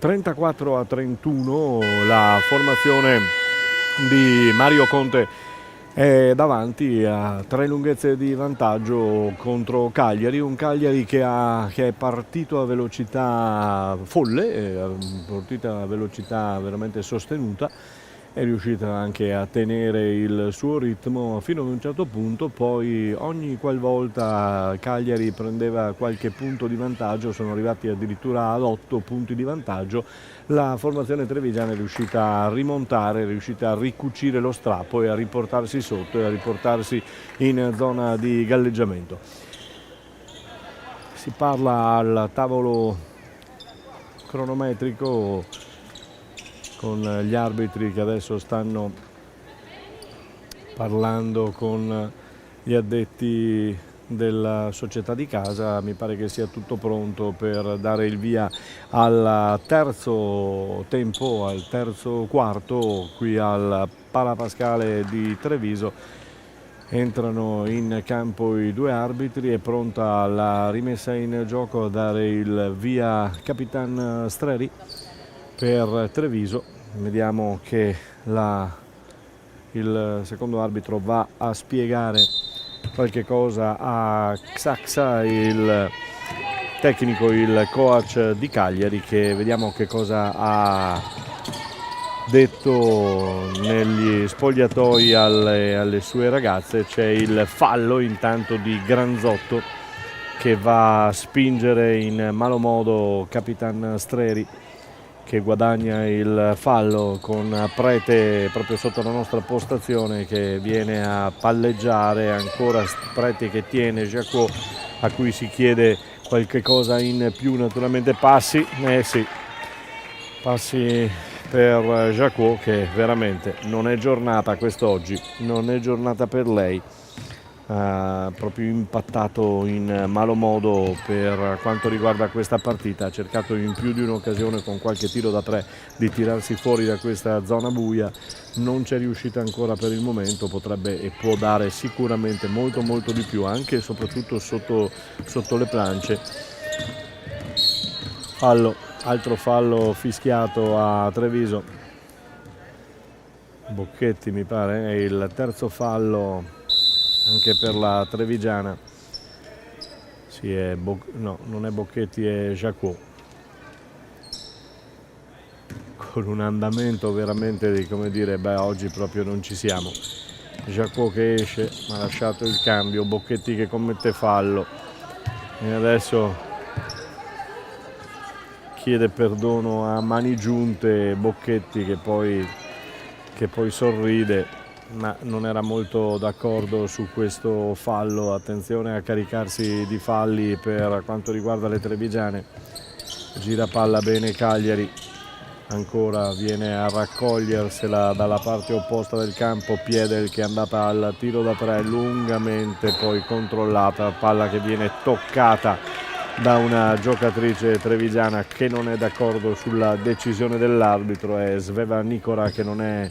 34-31 la formazione di Mario Conte è davanti a 3 lunghezze di vantaggio contro Cagliari, un Cagliari che è partito a velocità folle, partita a velocità veramente sostenuta, è riuscita anche a tenere il suo ritmo fino ad un certo punto, poi ogni qualvolta Cagliari prendeva qualche punto di vantaggio, sono arrivati addirittura ad 8 punti di vantaggio, la formazione trevigiana è riuscita a rimontare, è riuscita a ricucire lo strappo e a riportarsi sotto e a riportarsi in zona di galleggiamento. Si parla al tavolo cronometrico con gli arbitri che adesso stanno parlando con gli addetti della società di casa. Mi pare che sia tutto pronto per dare il via al terzo tempo, al terzo quarto qui al Pala Pascale di Treviso. Entrano in campo i due arbitri, è pronta la rimessa in gioco a dare il via Capitan Streri per Treviso. Vediamo che il secondo arbitro va a spiegare qualche cosa a Xaxa, il tecnico, il coach di Cagliari, che vediamo che cosa ha detto negli spogliatoi alle sue ragazze. C'è il fallo intanto di Granzotto che va a spingere in malo modo Capitan Streri, che guadagna il fallo con Prete proprio sotto la nostra postazione, che viene a palleggiare, ancora Prete che tiene Jacquot, a cui si chiede qualche cosa in più, naturalmente passi per Jacquot, che veramente non è giornata quest'oggi, non è giornata per lei. Proprio impattato in malo modo per quanto riguarda questa partita, ha cercato in più di un'occasione con qualche tiro da 3 di tirarsi fuori da questa zona buia, non c'è riuscita ancora per il momento, potrebbe e può dare sicuramente molto di più, anche e soprattutto sotto le planche. Altro fallo fischiato a Treviso, Bocchetti mi pare, è il terzo fallo anche per la trevigiana. No, non è Bocchetti, è Jacquot, con un andamento veramente di, come dire, oggi proprio non ci siamo. Jacquot che esce, ha lasciato il cambio, Bocchetti che commette fallo e adesso chiede perdono a mani giunte Bocchetti, che poi sorride, ma non era molto d'accordo su questo fallo. Attenzione a caricarsi di falli per quanto riguarda le trevigiane. Gira palla bene Cagliari, ancora viene a raccogliersela dalla parte opposta del campo Piedel, che è andata al tiro da 3 lungamente, poi controllata, palla che viene toccata da una giocatrice trevigiana che non è d'accordo sulla decisione dell'arbitro, è Sveva Nicora che non è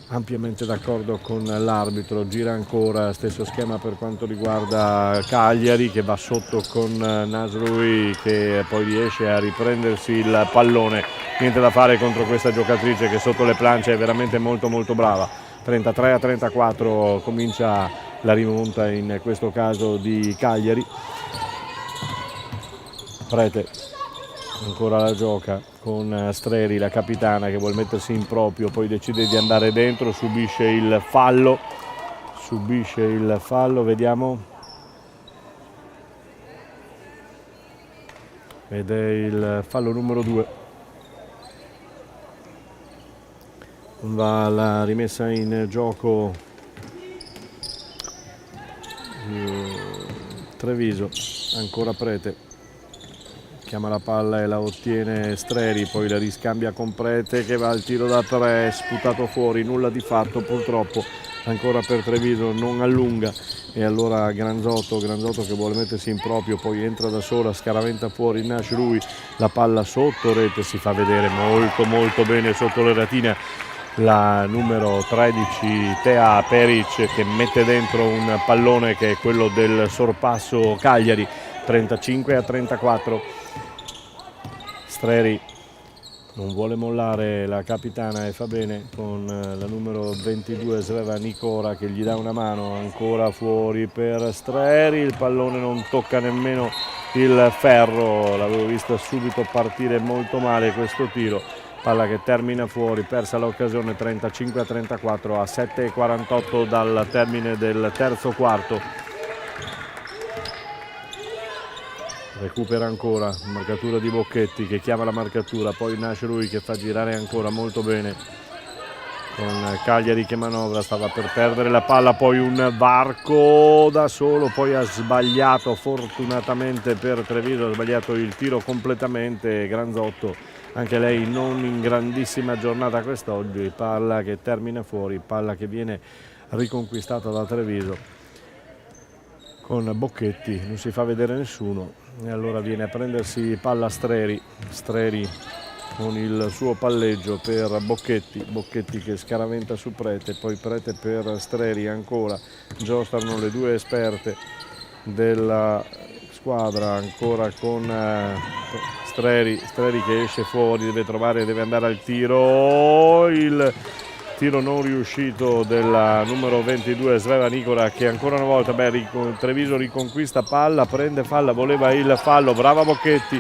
ampiamente d'accordo con l'arbitro. Gira ancora, stesso schema per quanto riguarda Cagliari, che va sotto con Nasrui, che poi riesce a riprendersi il pallone. Niente da fare contro questa giocatrice che sotto le planche è veramente molto brava. 33-34 comincia la rimonta in questo caso di Cagliari. Prete ancora la gioca con Streri, la capitana, che vuole mettersi in proprio, poi decide di andare dentro, subisce il fallo, vediamo, ed è il fallo numero 2. Va la rimessa in gioco Treviso, ancora Prete, chiama la palla e la ottiene Streri, poi la riscambia con Prete che va al tiro da 3, sputato fuori, nulla di fatto purtroppo, ancora per Treviso, non allunga, e allora Granzotto che vuole mettersi in proprio, poi entra da sola, scaraventa fuori Nashrui, la palla sotto rete, si fa vedere molto bene sotto le retine la numero 13 Tea Peric, che mette dentro un pallone che è quello del sorpasso Cagliari. 35-34. Streri non vuole mollare la capitana e fa bene con la numero 22 Sveva Nicora che gli dà una mano, ancora fuori per Streri, il pallone non tocca nemmeno il ferro, l'avevo vista subito partire molto male questo tiro, palla che termina fuori, persa l'occasione. 35-34 a 7:48 dal termine del terzo quarto. Recupera ancora, marcatura di Bocchetti che chiama la marcatura, poi Nashrui che fa girare ancora molto bene con Cagliari che manovra, stava per perdere la palla, poi un varco da solo, poi ha sbagliato fortunatamente per Treviso, ha sbagliato il tiro completamente. Granzotto, anche lei non in grandissima giornata quest'oggi, palla che termina fuori, palla che viene riconquistata da Treviso con Bocchetti, non si fa vedere nessuno e allora viene a prendersi palla Streri con il suo palleggio per Bocchetti che scaraventa su Prete, poi Prete per Streri ancora, giostrano le due esperte della squadra ancora con Streri che esce fuori, deve andare al tiro, il tiro non riuscito della numero 22 Sveva Nicola che ancora una volta Treviso riconquista palla, prende falla, voleva il fallo, brava Bocchetti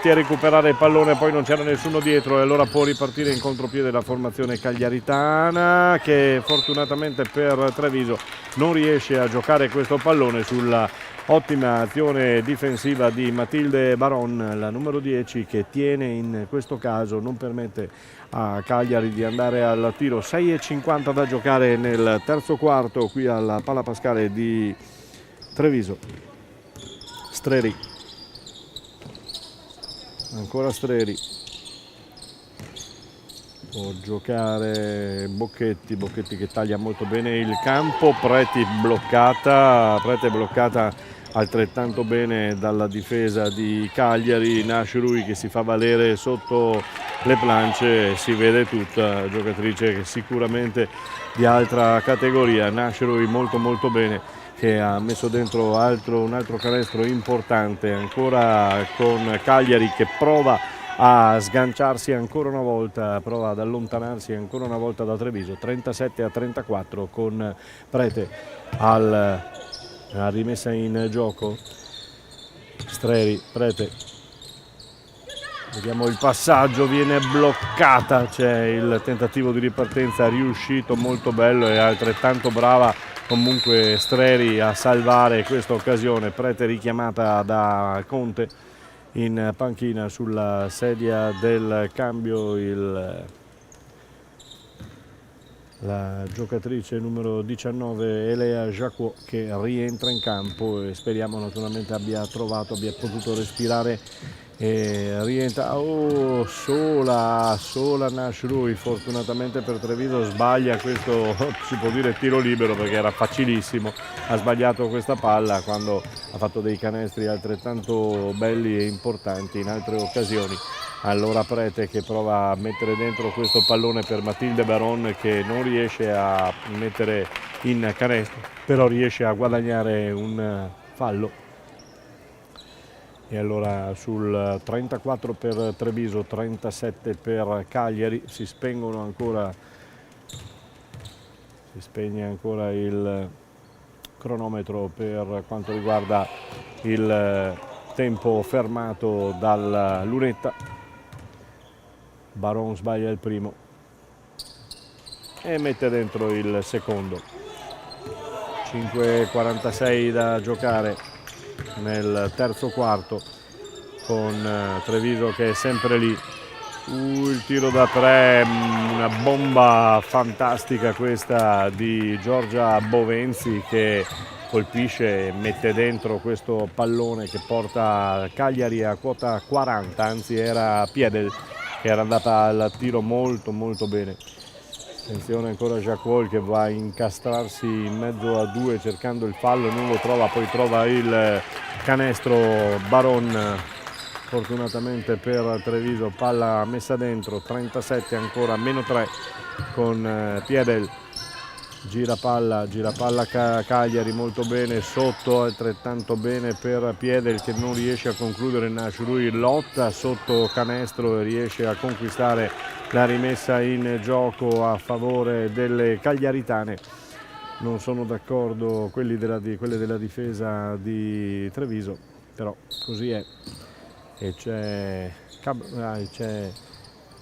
a recuperare il pallone, poi non c'era nessuno dietro e allora può ripartire in contropiede la formazione cagliaritana che fortunatamente per Treviso non riesce a giocare questo pallone sulla ottima azione difensiva di Matilde Baron, la numero 10 che tiene in questo caso, non permette a Cagliari di andare al tiro. 6:50 da giocare nel terzo quarto qui alla Pala Pascale di Treviso. Streri, ancora Streri, può giocare Bocchetti che taglia molto bene il campo, Prete bloccata altrettanto bene dalla difesa di Cagliari. Nashrui che si fa valere sotto le planche, si vede tutta, giocatrice che sicuramente di altra categoria. Nashrui molto bene, che ha messo dentro un altro canestro importante, ancora con Cagliari che prova a sganciarsi ancora una volta, prova ad allontanarsi ancora una volta da Treviso. 37-34 con Prete la rimessa in gioco. Streri, Prete, vediamo il passaggio, viene bloccata, c'è il tentativo di ripartenza riuscito, molto bello e altrettanto brava comunque Streri a salvare questa occasione. Prete richiamata da Conte in panchina, sulla sedia del cambio la giocatrice numero 19 Elea Jacquot che rientra in campo e speriamo naturalmente abbia potuto respirare e rientra. Sola Nashrui, fortunatamente per Treviso sbaglia questo, si può dire tiro libero perché era facilissimo, ha sbagliato questa palla quando ha fatto dei canestri altrettanto belli e importanti in altre occasioni. Allora Prete che prova a mettere dentro questo pallone per Matilde Baron che non riesce a mettere in canestro, però riesce a guadagnare un fallo. E allora sul 34 per Treviso, 37 per Cagliari, si spegne ancora il cronometro per quanto riguarda il tempo fermato dalla lunetta. Baron sbaglia il primo e mette dentro il secondo. 5:46 da giocare nel terzo quarto con Treviso che è sempre lì. Il tiro da 3, una bomba fantastica questa di Giorgia Bovenzi che colpisce e mette dentro questo pallone che porta Cagliari a quota 40, anzi era Piedel che era andata al tiro molto bene. Attenzione ancora Jacques che va a incastrarsi in mezzo a due cercando il fallo, non lo trova, poi trova il canestro Baron, fortunatamente per Treviso, palla messa dentro, 37 ancora, -3 con Piedel. Gira palla Cagliari molto bene, sotto altrettanto bene per Piedel che non riesce a concludere Nash, lui lotta sotto canestro e riesce a conquistare la rimessa in gioco a favore delle cagliaritane. Non sono d'accordo quelle della difesa di Treviso, però così è. E c'è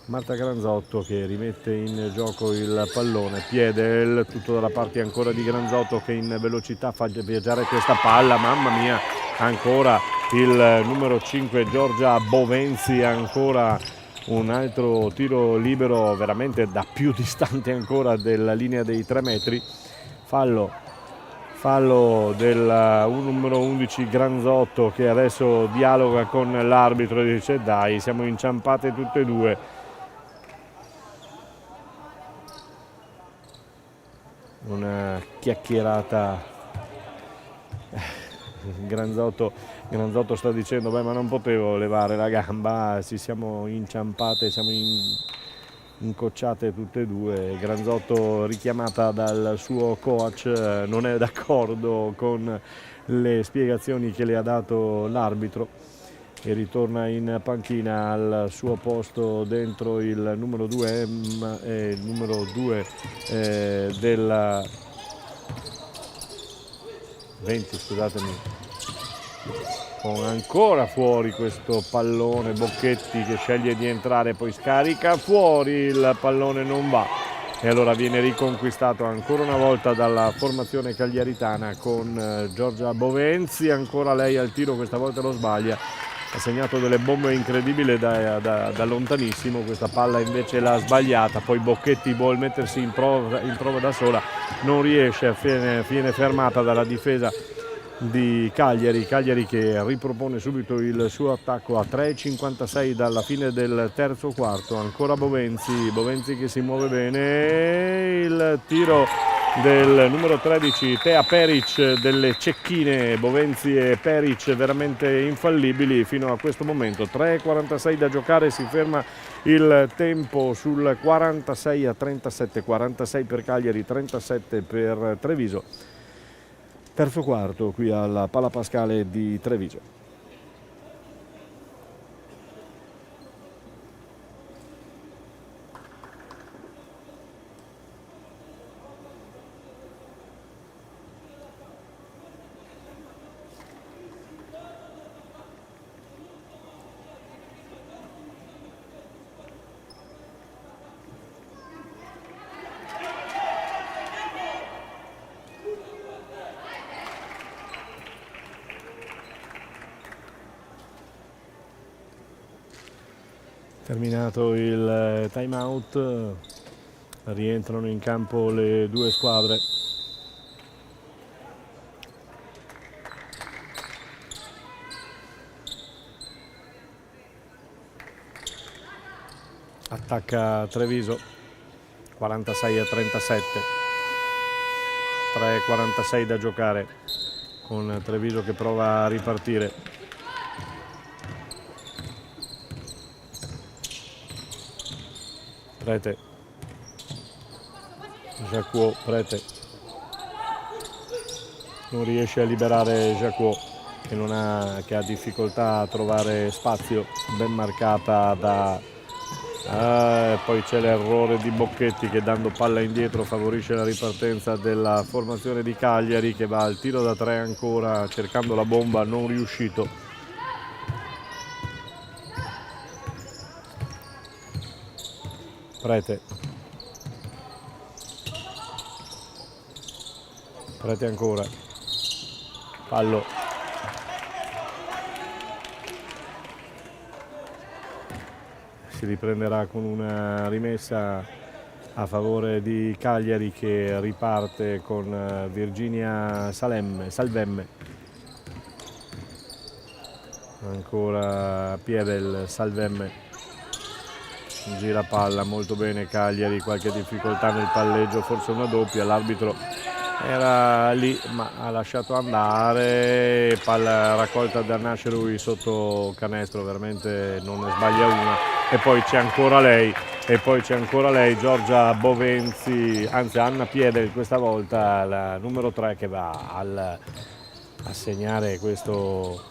Marta Granzotto che rimette in gioco il pallone, Piedel, tutto dalla parte ancora di Granzotto che in velocità fa viaggiare questa palla, mamma mia, ancora il numero 5 Giorgia Bovenzi, ancora un altro tiro libero veramente da più distante ancora della linea dei 3 metri, fallo del numero 11 Granzotto che adesso dialoga con l'arbitro e dice dai siamo inciampate tutte e due. Una chiacchierata, Granzotto sta dicendo beh ma non potevo levare la gamba, ci siamo inciampate, siamo incocciate tutte e due. Granzotto, richiamata dal suo coach, non è d'accordo con le spiegazioni che le ha dato l'arbitro e ritorna in panchina al suo posto dentro il numero 2 il numero 2 della 20, scusatemi, con ancora fuori questo pallone, Bocchetti che sceglie di entrare, poi scarica fuori, il pallone non va e allora viene riconquistato ancora una volta dalla formazione cagliaritana con Giorgia Bovenzi, ancora lei al tiro, questa volta lo sbaglia, ha segnato delle bombe incredibili da lontanissimo, questa palla invece l'ha sbagliata, poi Bocchetti vuole mettersi in prova da sola, non riesce, viene fermata dalla difesa di Cagliari che ripropone subito il suo attacco a 3,56 dalla fine del terzo quarto, ancora Bovenzi che si muove bene, il tiro del numero 13 Tea Peric, delle cecchine Bovenzi e Peric veramente infallibili fino a questo momento. 3,46 da giocare, si ferma il tempo sul 46-37, 46 per Cagliari, 37 per Treviso. Terzo quarto qui alla Pala Pascale di Treviso. Terminato il time out, rientrano in campo le due squadre. Attacca Treviso, 46-37, 3,46 da giocare, con Treviso che prova a ripartire. Prete, Jacques, Prete non riesce a liberare Jacques che ha difficoltà a trovare spazio, ben marcata da poi c'è l'errore di Bocchetti che dando palla indietro favorisce la ripartenza della formazione di Cagliari che va al tiro da 3 ancora cercando la bomba, non riuscito. Prete ancora, fallo, si riprenderà con una rimessa a favore di Cagliari, che riparte con Virginia Salvemme, ancora Piedel, Salvemme, gira palla molto bene Cagliari, qualche difficoltà nel palleggio, forse una doppia, l'arbitro era lì ma ha lasciato andare, palla raccolta da Nascerui sotto canestro, veramente non ne sbaglia una. E poi c'è ancora lei, Giorgia Bovenzi, anzi Anna Piedel questa volta, la numero 3, che va a segnare questo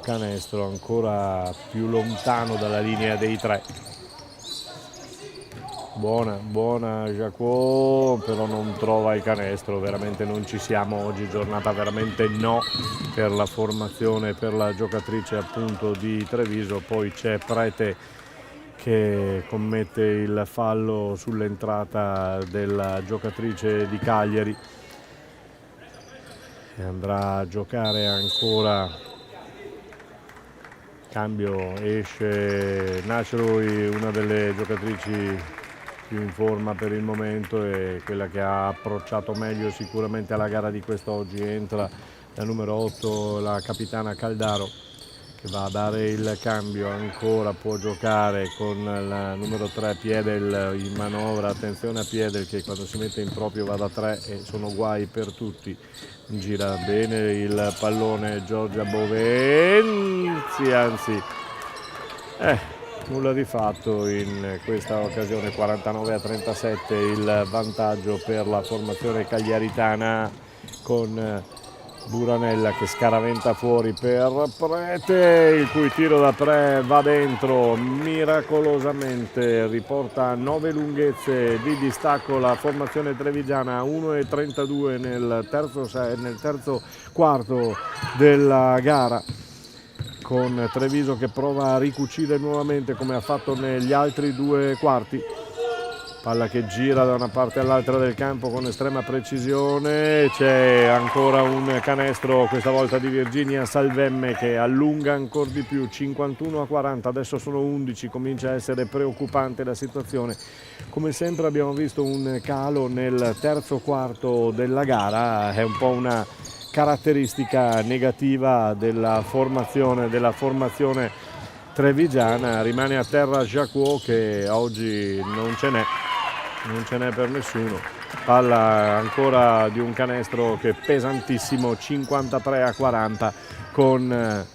canestro ancora più lontano dalla linea dei 3. Buona Jacquot, però non trova il canestro, veramente non ci siamo oggi, giornata veramente no per la formazione, per la giocatrice appunto di Treviso. Poi c'è Prete che commette il fallo sull'entrata della giocatrice di Cagliari e andrà a giocare ancora. Cambio, esce Nascerui, una delle giocatrici più in forma per il momento e quella che ha approcciato meglio sicuramente alla gara di quest'oggi. Entra la numero 8, la capitana Caldaro, che va a dare il cambio, ancora può giocare con la numero 3 Piedel in manovra. Attenzione a Piedel che quando si mette in proprio va da 3 e sono guai per tutti. Gira bene il pallone Giorgia Bovenzi, anzi nulla di fatto in questa occasione. 49-37 il vantaggio per la formazione cagliaritana, con Buranella che scaraventa fuori per Prete, il cui tiro da 3 va dentro miracolosamente, riporta 9 lunghezze di distacco la formazione trevigiana. 1:32 nel terzo quarto della gara, con Treviso che prova a ricucire nuovamente come ha fatto negli altri 2 quarti. Palla che gira da una parte all'altra del campo con estrema precisione, c'è ancora un canestro, questa volta di Virginia Salvemme, che allunga ancora di più. 51-40, adesso sono 11, comincia a essere preoccupante la situazione. Come sempre abbiamo visto un calo nel terzo quarto della gara, è un po' una caratteristica negativa della formazione trevigiana. Rimane a terra Jacquot, che oggi non ce n'è per nessuno. Palla ancora di un canestro che è pesantissimo, 53-40, con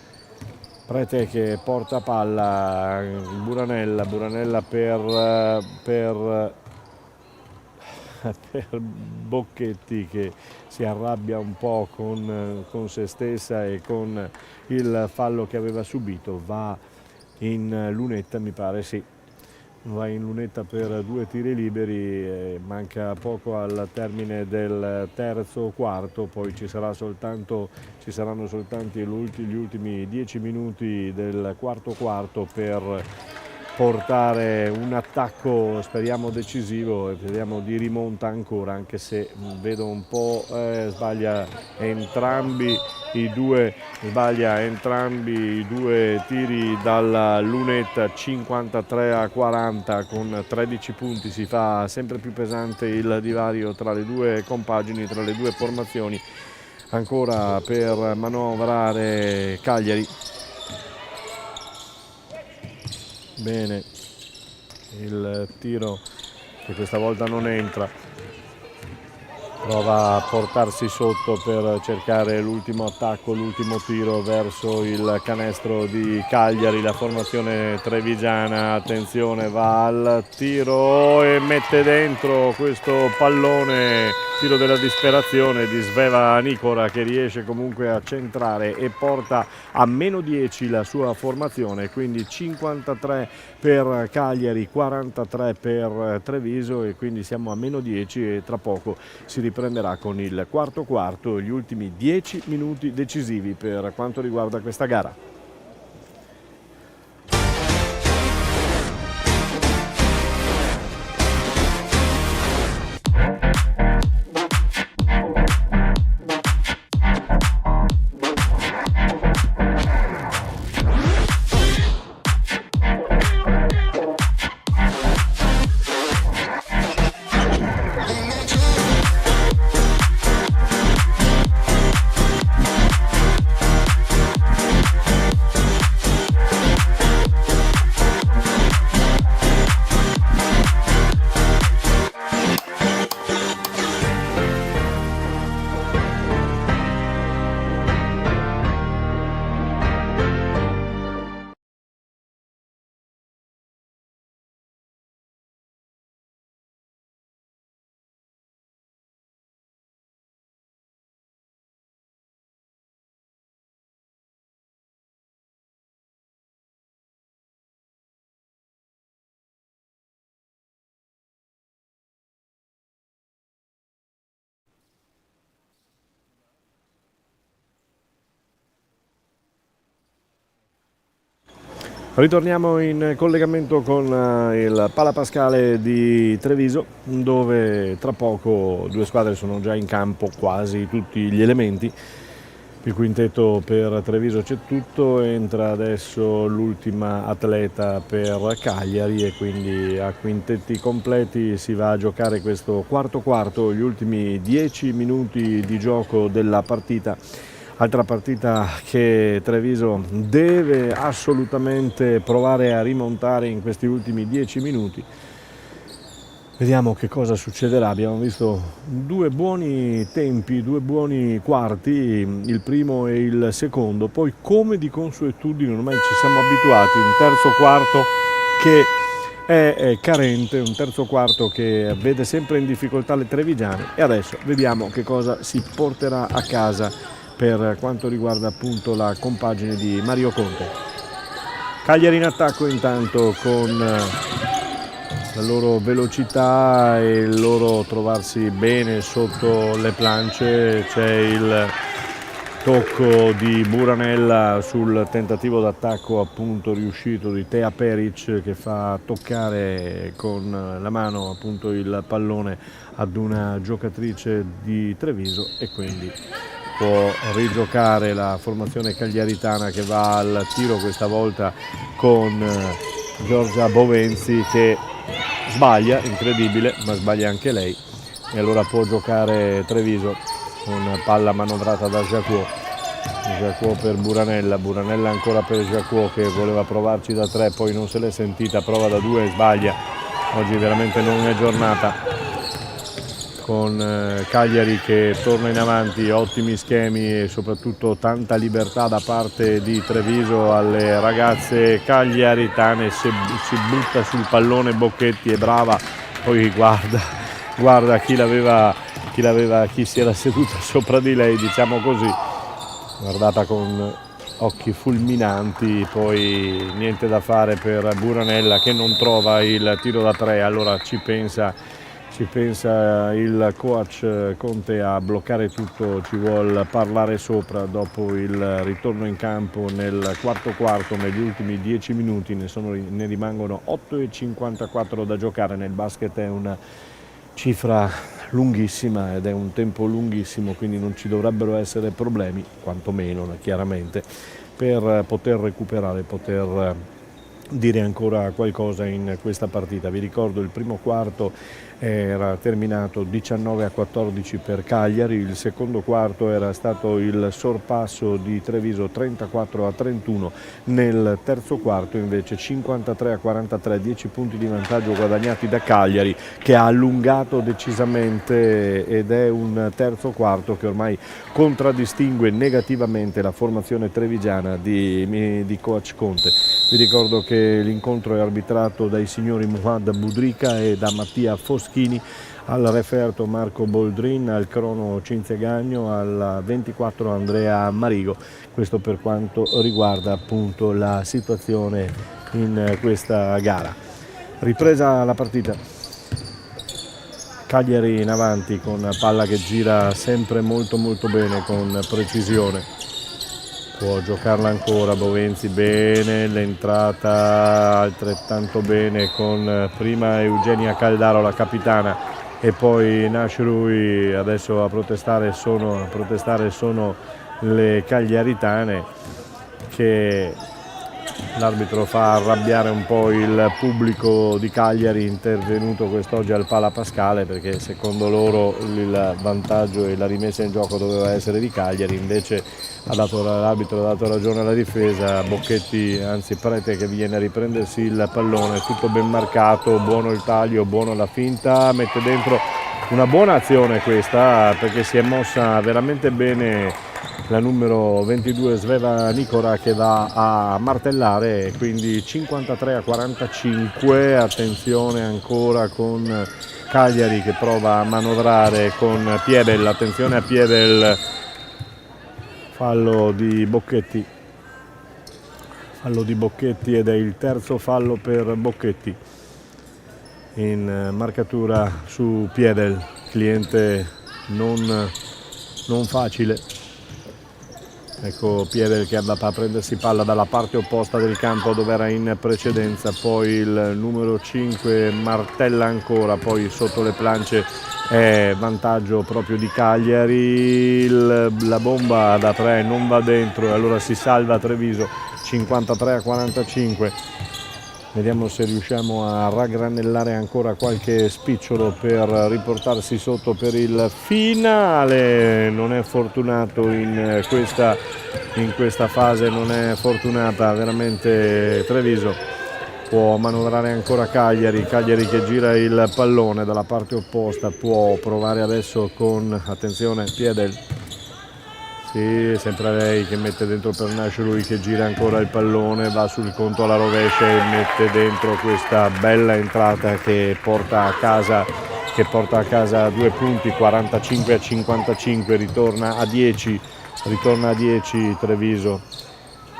Prete che porta palla, Buranella per Bocchetti, che si arrabbia un po' con se stessa e con il fallo che aveva subito. Va in lunetta, mi pare, sì, va in lunetta per 2 tiri liberi, manca poco al termine del terzo quarto, poi ci saranno soltanto gli ultimi 10 minuti del quarto quarto per portare un attacco, speriamo decisivo, e speriamo di rimonta ancora, anche se vedo un po' sbaglia entrambi i due tiri dalla lunetta. 53-40, con 13 punti si fa sempre più pesante il divario tra le due compagini, tra le due formazioni. Ancora per manovrare Cagliari. Bene, il tiro che questa volta non entra, prova a portarsi sotto per cercare l'ultimo attacco, l'ultimo tiro verso il canestro di Cagliari. La formazione trevigiana, attenzione, va al tiro e mette dentro questo pallone, tiro della disperazione di Sveva Nicora, che riesce comunque a centrare e porta a -10 la sua formazione, quindi 53 per Cagliari, 43 per Treviso, e quindi siamo a -10 e tra poco si riprenderà con il quarto quarto, gli ultimi 10 minuti decisivi per quanto riguarda questa gara. Ritorniamo in collegamento con il Pala Pascale di Treviso, dove tra poco due squadre sono già in campo, quasi tutti gli elementi. Il quintetto per Treviso c'è tutto, entra adesso l'ultima atleta per Cagliari e quindi a quintetti completi si va a giocare questo quarto, gli ultimi 10 minuti di gioco della partita. Altra partita che Treviso deve assolutamente provare a rimontare in questi ultimi 10 minuti. Vediamo che cosa succederà. Abbiamo visto due buoni tempi, due buoni quarti, il primo e il secondo. Poi, come di consuetudine, ormai ci siamo abituati, un terzo quarto che è carente, un terzo quarto che vede sempre in difficoltà le trevigiane. E adesso vediamo che cosa si porterà a casa per quanto riguarda appunto la compagine di Mario Conte. Cagliari in attacco intanto con la loro velocità e il loro trovarsi bene sotto le plance. C'è il tocco di Buranella sul tentativo d'attacco appunto riuscito di Tea Peric, che fa toccare con la mano appunto il pallone ad una giocatrice di Treviso e quindi può rigiocare la formazione cagliaritana, che va al tiro questa volta con Giorgia Bovenzi, che sbaglia, incredibile, ma sbaglia anche lei, e allora può giocare Treviso con palla manovrata da Jacquot per Buranella ancora per Jacquot, che voleva provarci da 3, poi non se l'è sentita, prova da 2 e sbaglia. Oggi veramente non è giornata, con Cagliari che torna in avanti, ottimi schemi e soprattutto tanta libertà da parte di Treviso alle ragazze cagliaritane. Si butta sul pallone Bocchetti, è brava, poi guarda chi si era seduta sopra di lei, diciamo così, guardata con occhi fulminanti. Poi niente da fare per Buranella, che non trova il tiro da 3, allora ci pensa il coach Conte a bloccare tutto, ci vuol parlare sopra dopo il ritorno in campo nel quarto, negli ultimi 10 minuti, ne rimangono 8,54 da giocare. Nel basket è una cifra lunghissima ed è un tempo lunghissimo, quindi non ci dovrebbero essere problemi, quantomeno chiaramente, per poter recuperare, poter dire ancora qualcosa in questa partita. Vi ricordo il primo quarto era terminato 19-14 per Cagliari, il secondo quarto era stato il sorpasso di Treviso 34-31, nel terzo quarto invece 53-43, 10 punti di vantaggio guadagnati da Cagliari, che ha allungato decisamente, ed è un terzo quarto che ormai contraddistingue negativamente la formazione trevigiana di coach Conte. Vi ricordo che l'incontro è arbitrato dai signori Muhad Budrica e da Mattia Foschini, al referto Marco Boldrin, al crono Cinzia Gagno, al 24 Andrea Marigo. Questo per quanto riguarda appunto la situazione in questa gara. Ripresa la partita, Cagliari in avanti con palla che gira sempre molto bene, con precisione. Può giocarla ancora Bovenzi, bene, l'entrata altrettanto bene con prima Eugenia Caldaro, la capitana, e poi Nashrui. Adesso a protestare sono le cagliaritane, che l'arbitro fa arrabbiare un po' il pubblico di Cagliari, intervenuto quest'oggi al Pala Pascale, perché secondo loro il vantaggio e la rimessa in gioco doveva essere di Cagliari, invece l'arbitro ha dato ragione alla difesa. Bocchetti, anzi Prete, che viene a riprendersi il pallone, tutto ben marcato, buono il taglio, buono la finta, mette dentro una buona azione questa, perché si è mossa veramente bene la numero 22 Sveva Nicora, che va a martellare, quindi 53-45. Attenzione ancora con Cagliari che prova a manovrare con Piebel, attenzione a Piebel, fallo di Bocchetti ed è il terzo fallo per Bocchetti in marcatura su Piebel, cliente non facile Ecco Piedel che è andata a prendersi palla dalla parte opposta del campo dove era in precedenza, poi il numero 5 martella ancora, poi sotto le planche è vantaggio proprio di Cagliari, la bomba da 3 non va dentro e allora si salva Treviso 53-45. Vediamo se riusciamo a raggranellare ancora qualche spicciolo per riportarsi sotto per il finale. Non è fortunato in questa fase, non è fortunata veramente Treviso. Può manovrare ancora Cagliari che gira il pallone dalla parte opposta, può provare adesso con, attenzione, Piedel. Sì, sempre lei che mette dentro per Nasciarui che gira ancora il pallone, va sul conto alla rovescia e mette dentro questa bella entrata che porta a casa 2 punti, 45-55, ritorna a 10 Treviso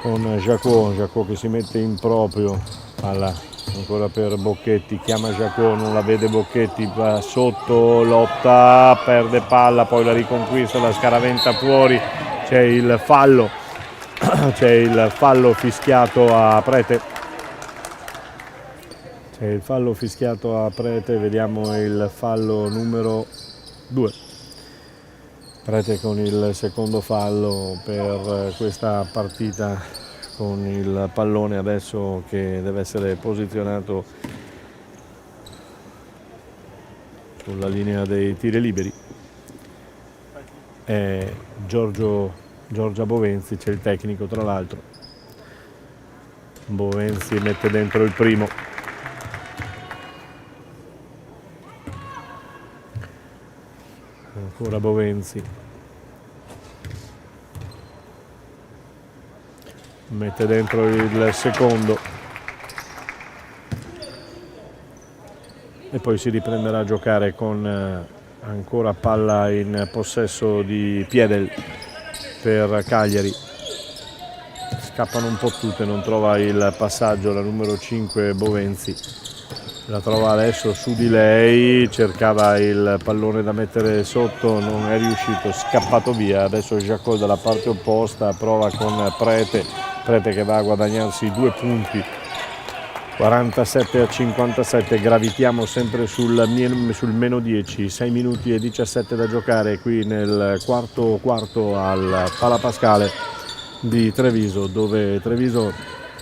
con Jacquot che si mette in proprio, palla ancora per Bocchetti, chiama Jacquot, non la vede Bocchetti, va sotto, lotta, perde palla, poi la riconquista, la scaraventa fuori, c'è il fallo fischiato a Prete. Vediamo il fallo numero 2. Prete con il secondo fallo per questa partita, con il pallone adesso che deve essere posizionato sulla linea dei tiri liberi. È Giorgia Bovenzi, c'è il tecnico tra l'altro. Bovenzi mette dentro il primo. Ancora Bovenzi. Mette dentro il secondo. E poi si riprenderà a giocare con ancora palla in possesso di Piedel per Cagliari. Scappano un po' tutte, non trova il passaggio la numero 5 Bovenzi. La trova adesso su di lei, cercava il pallone da mettere sotto, non è riuscito, scappato via. Adesso Jacquot dalla parte opposta, prova con Prete che va a guadagnarsi 2 punti. 47-57, gravitiamo sempre sul meno 10, 6 minuti e 17 da giocare qui nel quarto al Pala Pascale di Treviso, dove Treviso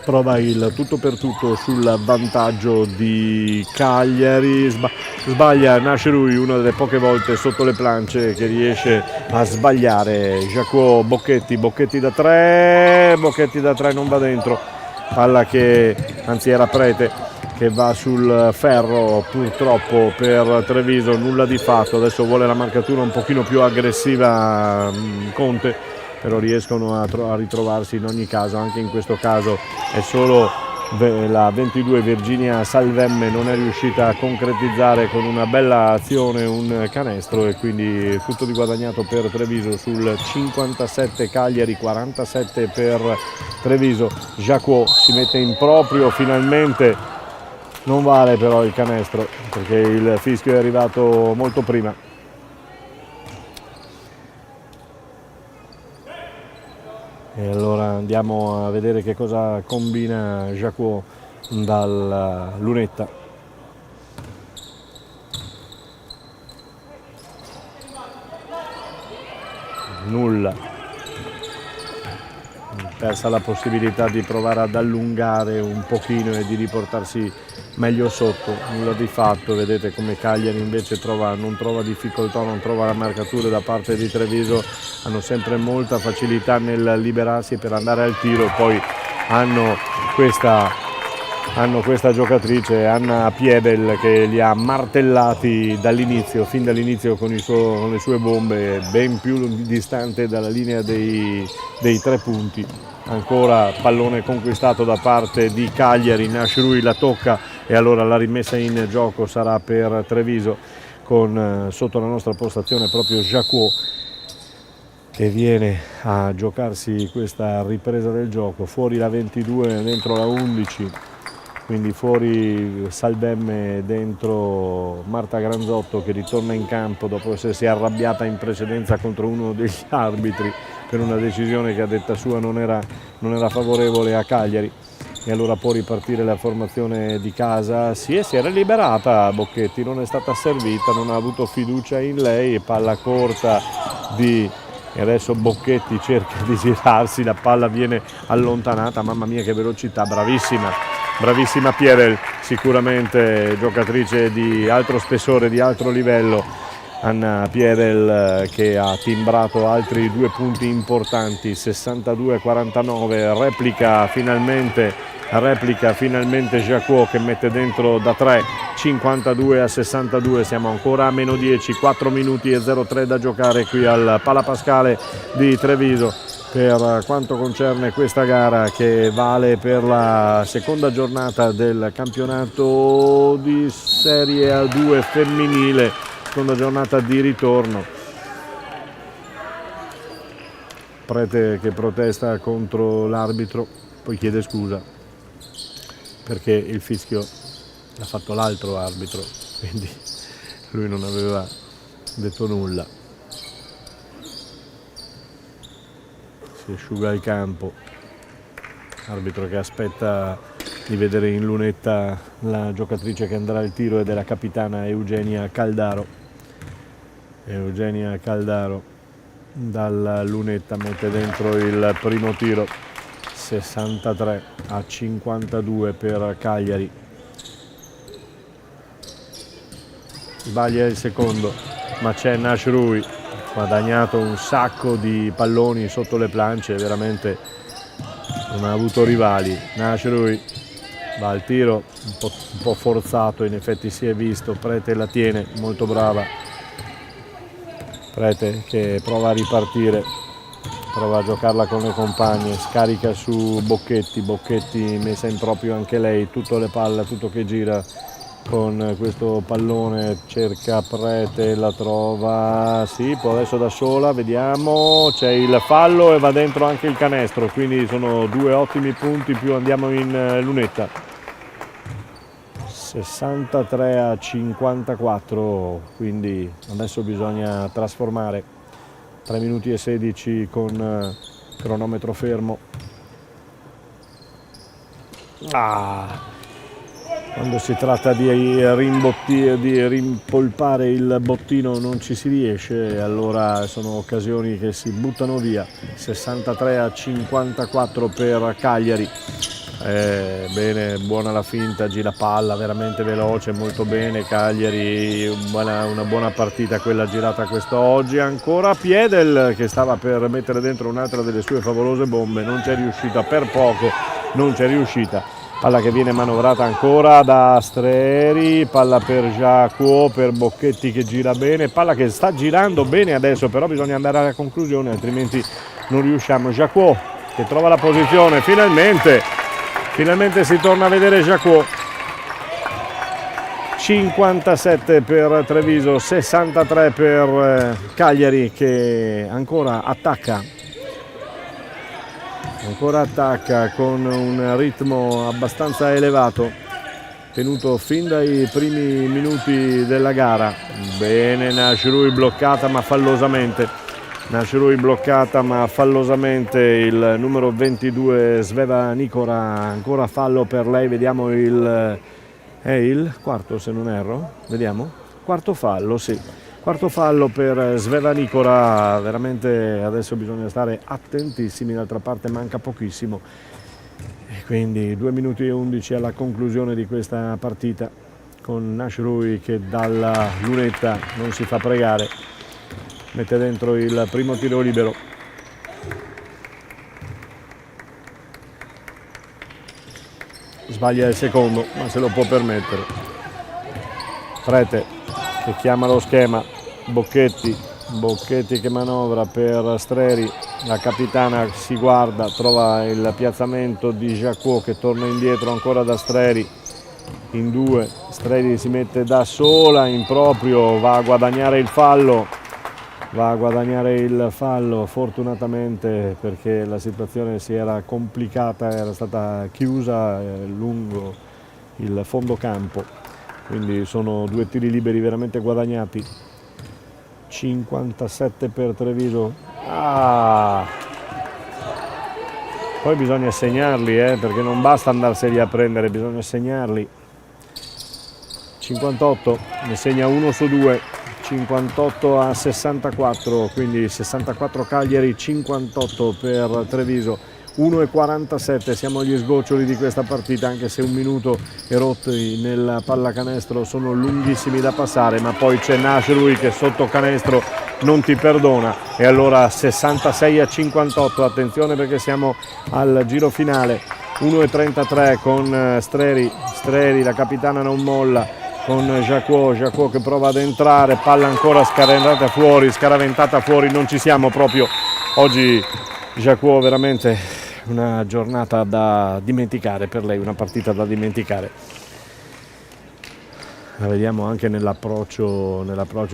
prova il tutto per tutto sul vantaggio di Cagliari. Sbaglia Nasciarui una delle poche volte sotto le planche che riesce a sbagliare. Jacquot, Bocchetti da 3 non va dentro, palla che anzi era Prete che va sul ferro, purtroppo per Treviso nulla di fatto. Adesso vuole la marcatura un pochino più aggressiva Conte, però riescono a ritrovarsi in ogni caso. Anche in questo caso è solo la 22 Virginia Salvemme, non è riuscita a concretizzare con una bella azione un canestro, e quindi tutto di guadagnato per Treviso sul 57 Cagliari 47 per Treviso. Jacquot si mette in proprio finalmente, non vale però il canestro perché il fischio è arrivato molto prima. E allora andiamo a vedere che cosa combina Jacquot dalla lunetta. Nulla. Persa la possibilità di provare ad allungare un pochino e di riportarsi meglio sotto, nulla di fatto. Vedete come Cagliari invece non trova difficoltà, non trova la marcatura da parte di Treviso, hanno sempre molta facilità nel liberarsi per andare al tiro. Poi hanno questa giocatrice Anna Piedel che li ha martellati fin dall'inizio con le sue bombe, ben più distante dalla linea dei 3 punti. Ancora pallone conquistato da parte di Cagliari, Nasciarui la tocca e allora la rimessa in gioco sarà per Treviso, con sotto la nostra postazione proprio Jacquot che viene a giocarsi questa ripresa del gioco. Fuori la 22, dentro la 11, quindi fuori Salvemme, dentro Marta Granzotto che ritorna in campo dopo essersi arrabbiata in precedenza contro uno degli arbitri per una decisione che a detta sua non era favorevole a Cagliari, e allora può ripartire la formazione di casa. Si era liberata Bocchetti, non è stata servita, non ha avuto fiducia in lei, palla corta e adesso Bocchetti cerca di girarsi, la palla viene allontanata, mamma mia che velocità, bravissima Pierel, sicuramente giocatrice di altro spessore, di altro livello, Anna Pierel, che ha timbrato altri 2 punti importanti, 62-49, replica finalmente Jacquot che mette dentro da 3, 52-62, siamo ancora a meno 10, 4 minuti e 03 da giocare qui al Pala Pascale di Treviso per quanto concerne questa gara che vale per la seconda giornata del campionato di Serie A2 femminile, seconda giornata di ritorno. Prete che protesta contro l'arbitro, poi chiede scusa perché il fischio l'ha fatto l'altro arbitro, quindi lui non aveva detto nulla. Si asciuga il campo, arbitro che aspetta di vedere in lunetta la giocatrice che andrà al tiro, ed è la capitana Eugenia Caldaro. Eugenia Caldaro dalla lunetta mette dentro il primo tiro, 63-52 per Cagliari. Sbaglia il secondo, ma c'è Nashrui, guadagnato un sacco di palloni sotto le planche, veramente non ha avuto rivali. Nashrui va al tiro, un po' forzato, in effetti si è visto, Prete la tiene, molto brava. Prete che prova a ripartire, prova a giocarla con le compagne, scarica su Bocchetti messa in proprio anche lei, tutte le palle, tutto che gira con questo pallone, cerca Prete, la trova, sì, può adesso da sola, vediamo, c'è il fallo e va dentro anche il canestro, quindi sono 2 ottimi punti, più andiamo in lunetta. 63-54, quindi adesso bisogna trasformare. 3 minuti e 16 con cronometro fermo. Quando si tratta di rimpolpare il bottino non ci si riesce, allora sono occasioni che si buttano via. 63-54 per Cagliari. Bene, buona la finta, gira palla, veramente veloce, molto bene Cagliari, una buona partita quella girata quest'oggi. Ancora Piedel che stava per mettere dentro un'altra delle sue favolose bombe, non c'è riuscita, per poco non c'è riuscita. Palla che viene manovrata ancora da Streri, palla per Jacquot, per Bocchetti che gira bene, palla che sta girando bene adesso, però bisogna andare alla conclusione altrimenti non riusciamo. Jacquot che trova la posizione, finalmente si torna a vedere Jacquot. 57 per Treviso, 63 per Cagliari che ancora attacca con un ritmo abbastanza elevato, tenuto fin dai primi minuti della gara. Bene Nashrui bloccata ma fallosamente. Il numero 22 Sveva Nikora, ancora fallo per lei, vediamo è il quarto se non erro, vediamo, quarto fallo, sì, quarto fallo per Sveva Nikora, veramente adesso bisogna stare attentissimi, d'altra parte manca pochissimo e quindi 2 minuti e 11 alla conclusione di questa partita, con Nashrui che dalla lunetta non si fa pregare, mette dentro il primo tiro libero. Sbaglia il secondo, ma se lo può permettere. Prete che chiama lo schema, Bocchetti che manovra per Streri, la capitana si guarda, trova il piazzamento di Jacquot che torna indietro ancora da Streri, in 2, Streri si mette da sola in proprio, va a guadagnare il fallo, fortunatamente, perché la situazione si era complicata, era stata chiusa lungo il fondo campo, quindi sono 2 tiri liberi veramente guadagnati. 57 per Treviso, Poi bisogna segnarli, perché non basta andarseli a prendere, bisogna segnarli. 58, ne segna 1 su 2, 58 a 64, quindi 64 Cagliari, 58 per Treviso. 1,47, siamo agli sgoccioli di questa partita, anche se 1 minuto e rotti nel pallacanestro sono lunghissimi da passare, ma poi c'è Nasrui che sotto canestro non ti perdona, e allora 66 a 58, attenzione perché siamo al giro finale. 1,33 con Streri, la capitana non molla, con Jacquot che prova ad entrare, palla ancora scaraventata fuori, non ci siamo proprio oggi. Jacquot veramente una giornata da dimenticare per lei, una partita da dimenticare. La vediamo anche nell'approccio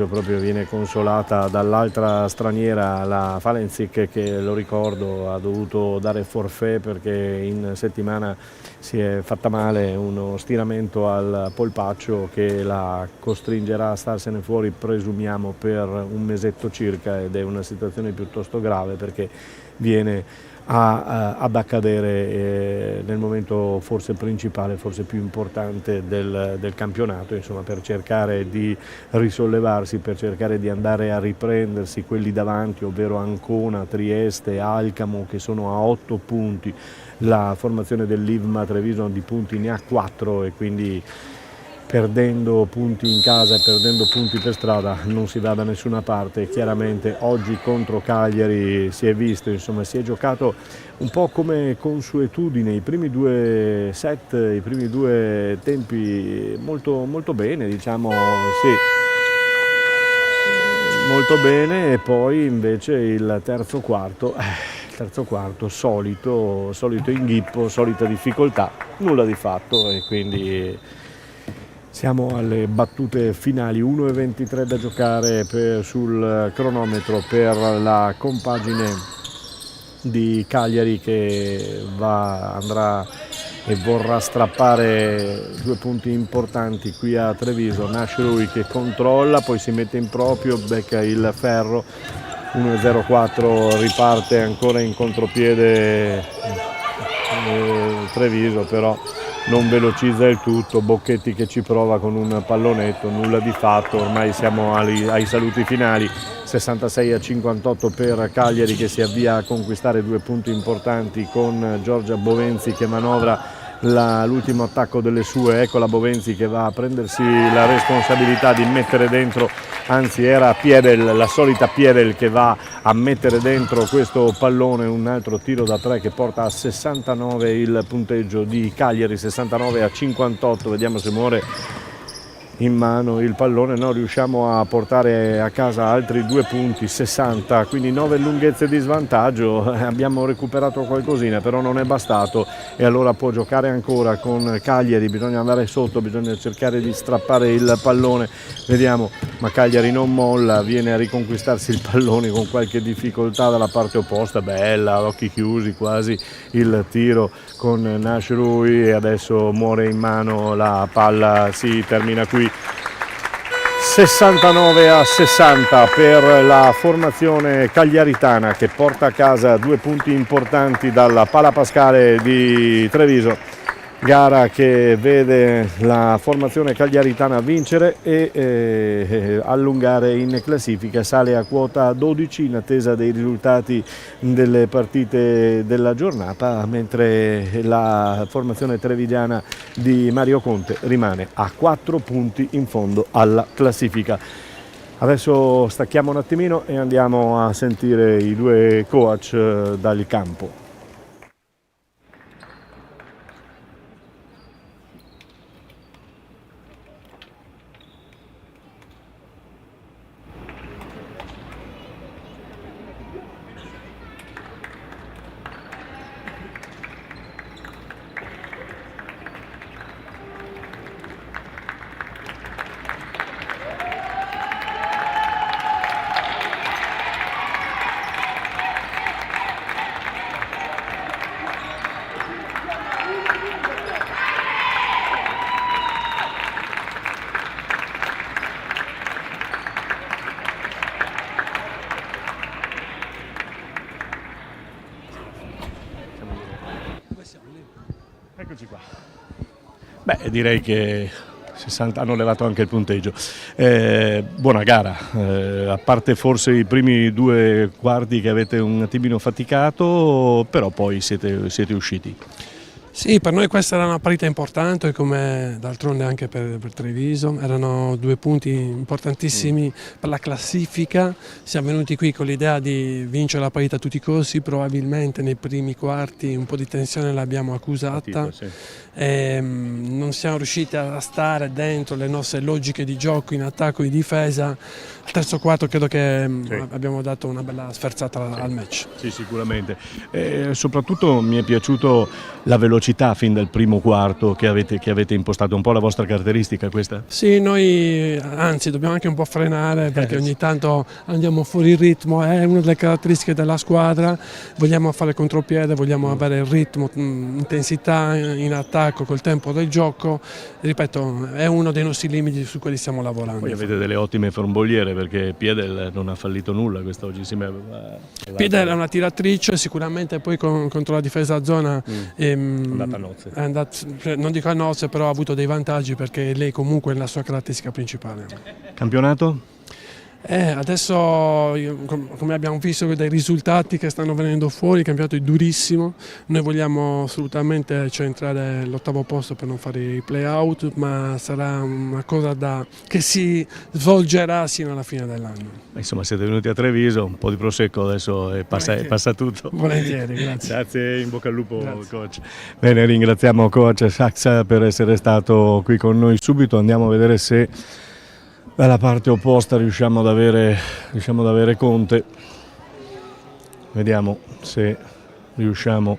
proprio, viene consolata dall'altra straniera, la Falenzic, che lo ricordo ha dovuto dare forfait perché in settimana si è fatta male, uno stiramento al polpaccio che la costringerà a starsene fuori, presumiamo, per un mesetto circa, ed è una situazione piuttosto grave perché viene ad accadere nel momento forse principale, forse più importante del campionato, insomma, per cercare di risollevarsi, per cercare di andare a riprendersi quelli davanti, ovvero Ancona, Trieste, Alcamo, che sono a 8 punti. La formazione del Livma Treviso di punti ne ha 4, e quindi perdendo punti in casa e perdendo punti per strada non si va da nessuna parte. Chiaramente oggi contro Cagliari si è visto, insomma, si è giocato un po' come consuetudine, i primi 2 set, i primi 2 tempi molto, molto bene, diciamo, sì, molto bene, e poi invece il terzo quarto solito inghippo, solita difficoltà, nulla di fatto, e quindi siamo alle battute finali. 1,23 da giocare sul cronometro per la compagine di Cagliari, che andrà e vorrà strappare 2 punti importanti qui a Treviso. Nasrui che controlla, poi si mette in proprio, becca il ferro. 1,04, riparte ancora in contropiede Treviso, però non velocizza il tutto. Bocchetti che ci prova con un pallonetto, nulla di fatto. Ormai siamo ai saluti finali. 66 a 58 per Cagliari, che si avvia a conquistare 2 punti importanti con Giorgia Bovenzi che manovra l'ultimo attacco delle sue. Ecco la Bovenzi che va a prendersi la responsabilità di mettere dentro, anzi era Piedel, la solita Piedel, che va a mettere dentro questo pallone. Un altro tiro da 3 che porta a 69 il punteggio di Cagliari, 69 a 58. Vediamo se muore in mano il pallone, no, riusciamo a portare a casa altri 2 punti, 60, quindi 9 lunghezze di svantaggio. Abbiamo recuperato qualcosina, però non è bastato, e allora può giocare ancora con Cagliari. Bisogna andare sotto, bisogna cercare di strappare il pallone, vediamo, ma Cagliari non molla, viene a riconquistarsi il pallone con qualche difficoltà dalla parte opposta. Bella, a occhi chiusi quasi il tiro con Nasrui, e adesso muore in mano la palla. Si termina qui 69 a 60 per la formazione cagliaritana, che porta a casa 2 punti importanti dalla Pala Pascale di Treviso. Gara che vede la formazione cagliaritana vincere e allungare in classifica, sale a quota 12 in attesa dei risultati delle partite della giornata, mentre la formazione trevigiana di Mario Conte rimane a 4 punti in fondo alla classifica. Adesso stacchiamo un attimino e andiamo a sentire i 2 coach dal campo. Beh, direi che 60 hanno levato anche il punteggio. Buona gara, a parte forse i primi 2 quarti che avete un attimino faticato, però poi siete usciti. Sì, per noi questa era una partita importante, come d'altronde anche per Treviso, erano 2 punti importantissimi per la classifica. Siamo venuti qui con l'idea di vincere la partita a tutti i costi, probabilmente nei primi quarti un po' di tensione l'abbiamo accusata. Sì. Non siamo riusciti a stare dentro le nostre logiche di gioco in attacco e in difesa. Al terzo quarto credo che abbiamo dato una bella sferzata al match. Sì, sicuramente. Soprattutto mi è piaciuto la velocità fin dal primo quarto che avete impostato, un po' la vostra caratteristica questa? Sì, noi anzi dobbiamo anche un po' frenare perché ogni tanto andiamo fuori il ritmo, è una delle caratteristiche della squadra, vogliamo fare contropiede, vogliamo avere il ritmo, intensità in attacco col tempo del gioco, ripeto è uno dei nostri limiti su cui stiamo lavorando. Poi avete delle ottime formoliere perché Piedel non ha fallito nulla quest'oggi, Piedel è una tiratrice, sicuramente poi contro la difesa a zona è andata a nozze. Non dico a nozze, però ha avuto dei vantaggi perché lei comunque è la sua caratteristica principale. Campionato? Adesso, come abbiamo visto dai risultati che stanno venendo fuori, il campionato è durissimo, noi vogliamo assolutamente centrare l'8° posto per non fare i play-out, ma sarà una cosa che si svolgerà sino alla fine dell'anno. Insomma, siete venuti a Treviso, un po' di prosecco adesso e passa tutto. Volentieri, grazie. Grazie, in bocca al lupo, grazie. Coach. Bene, ringraziamo coach Sachs per essere stato qui con noi subito, andiamo a vedere se dalla parte opposta riusciamo ad avere Conte, vediamo se riusciamo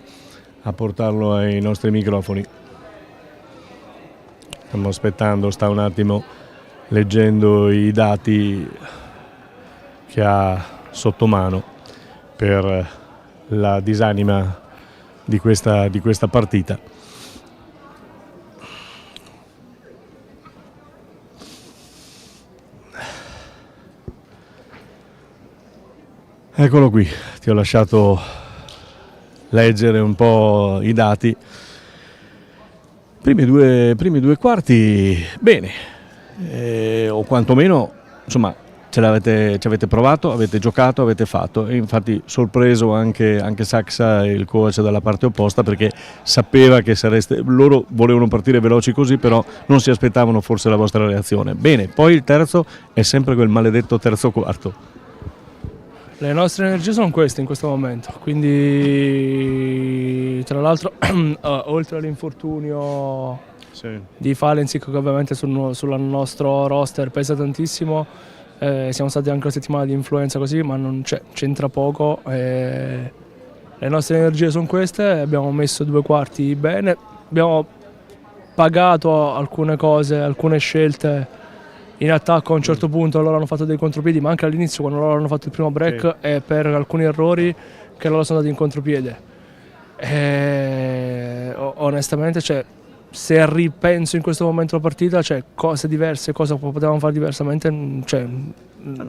a portarlo ai nostri microfoni. Stiamo aspettando, sta un attimo leggendo i dati che ha sotto mano per la disanima di questa partita. Eccolo qui, ti ho lasciato leggere un po' i dati. Primi due quarti bene, o quantomeno insomma ci avete provato, avete giocato, avete fatto, e infatti sorpreso anche Saxa, il coach dalla parte opposta, perché sapeva che loro volevano partire veloci così, però non si aspettavano forse la vostra reazione. Bene, poi il terzo è sempre quel maledetto terzo quarto. Le nostre energie sono queste in questo momento, quindi tra l'altro oltre all'infortunio di Falensic che ovviamente sul nostro roster pesa tantissimo, siamo stati anche una settimana di influenza così, ma non c'entra poco, le nostre energie sono queste, abbiamo messo 2 quarti bene, abbiamo pagato alcune cose, alcune scelte in attacco. A un certo punto loro hanno fatto dei contropiedi, ma anche all'inizio quando loro hanno fatto il primo break e per alcuni errori che loro sono andati in contropiede. Onestamente se ripenso in questo momento alla partita, cose diverse, cosa potevamo fare diversamente,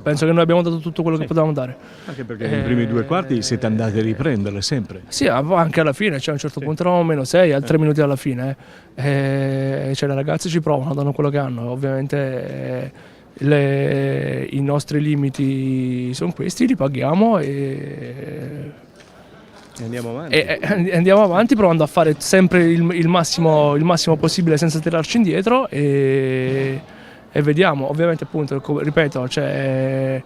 penso che noi abbiamo dato tutto quello che potevamo dare. Anche perché nei primi 2 quarti siete andati a riprenderle sempre. Sì, anche alla fine, a un certo punto eravamo -6 a 3 minuti alla fine. Le ragazze ci provano, danno quello che hanno. Ovviamente i nostri limiti sono questi, li paghiamo e andiamo avanti provando a fare sempre il massimo possibile senza tirarci indietro e vediamo. Ovviamente appunto, ripeto, se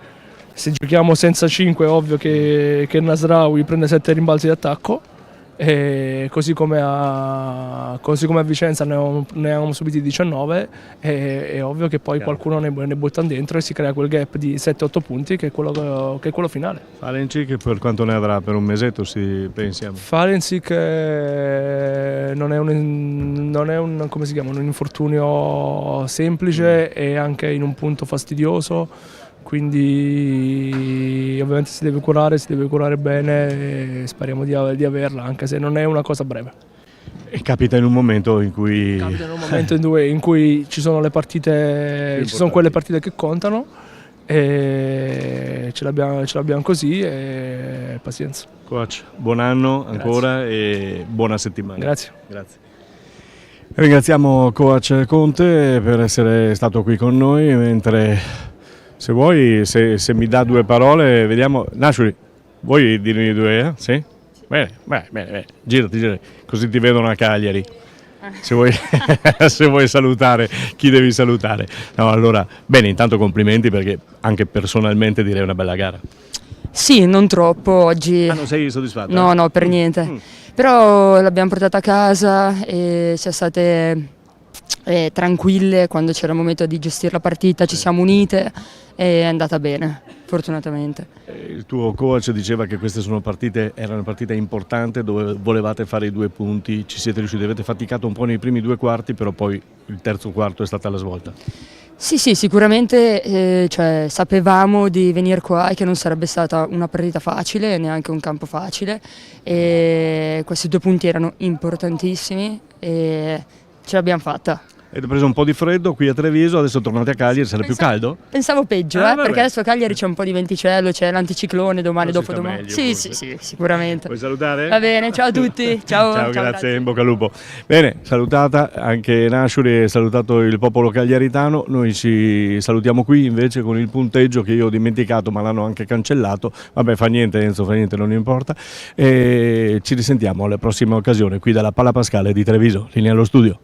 giochiamo senza 5 è ovvio che Nasraoui prende 7 rimbalzi di attacco, e così come a Vicenza ne avevamo subiti 19, è ovvio che poi qualcuno ne butta dentro e si crea quel gap di 7-8 punti che è quello finale. Falensic per quanto ne avrà? Per un mesetto pensiamo? Falensic non è un come si chiama, un infortunio semplice, è anche in un punto fastidioso, quindi ovviamente si deve curare bene e speriamo di averla, anche se non è una cosa breve. E capita in un momento in cui in cui ci sono le partite, ci sono quelle partite che contano e ce l'abbiamo così, e pazienza. Coach, buon anno ancora. Grazie. E buona settimana. Grazie. Ringraziamo coach Conte per essere stato qui con noi, mentre se vuoi, se mi dà due parole, vediamo. Nashuri, vuoi dirmi due? Sì? Bene. Girati, così ti vedono a Cagliari. Se vuoi, se vuoi salutare, chi devi salutare? No, allora, bene, intanto complimenti perché anche personalmente direi una bella gara. Sì, non troppo oggi. Ah, non sei soddisfatta? No, per niente. Però l'abbiamo portata a casa e siamo state tranquille quando c'era il momento di gestire la partita, ci siamo unite e è andata bene, fortunatamente. Il tuo coach diceva che queste erano partite importanti dove volevate fare i 2 punti, ci siete riusciti, avete faticato un po' nei primi 2 quarti, però poi il terzo quarto è stata la svolta. Sì, sicuramente sapevamo di venire qua e che non sarebbe stata una partita facile, neanche un campo facile, e questi 2 punti erano importantissimi e ce l'abbiamo fatta. Avete preso un po' di freddo qui a Treviso, adesso tornate a Cagliari, sarà più caldo? Pensavo peggio, perché adesso a Cagliari c'è un po' di venticello, c'è l'anticiclone domani, dopodomani. Meglio, sì, sicuramente. Vuoi salutare? Va bene, ciao a tutti. Ciao, grazie, in bocca al lupo. Bene, salutata anche Nashuri e salutato il popolo cagliaritano. Noi ci salutiamo qui invece con il punteggio che io ho dimenticato, ma l'hanno anche cancellato. Vabbè, fa niente Enzo, non importa. E ci risentiamo alla prossima occasione qui dalla Palla Pascale di Treviso. Linea allo studio.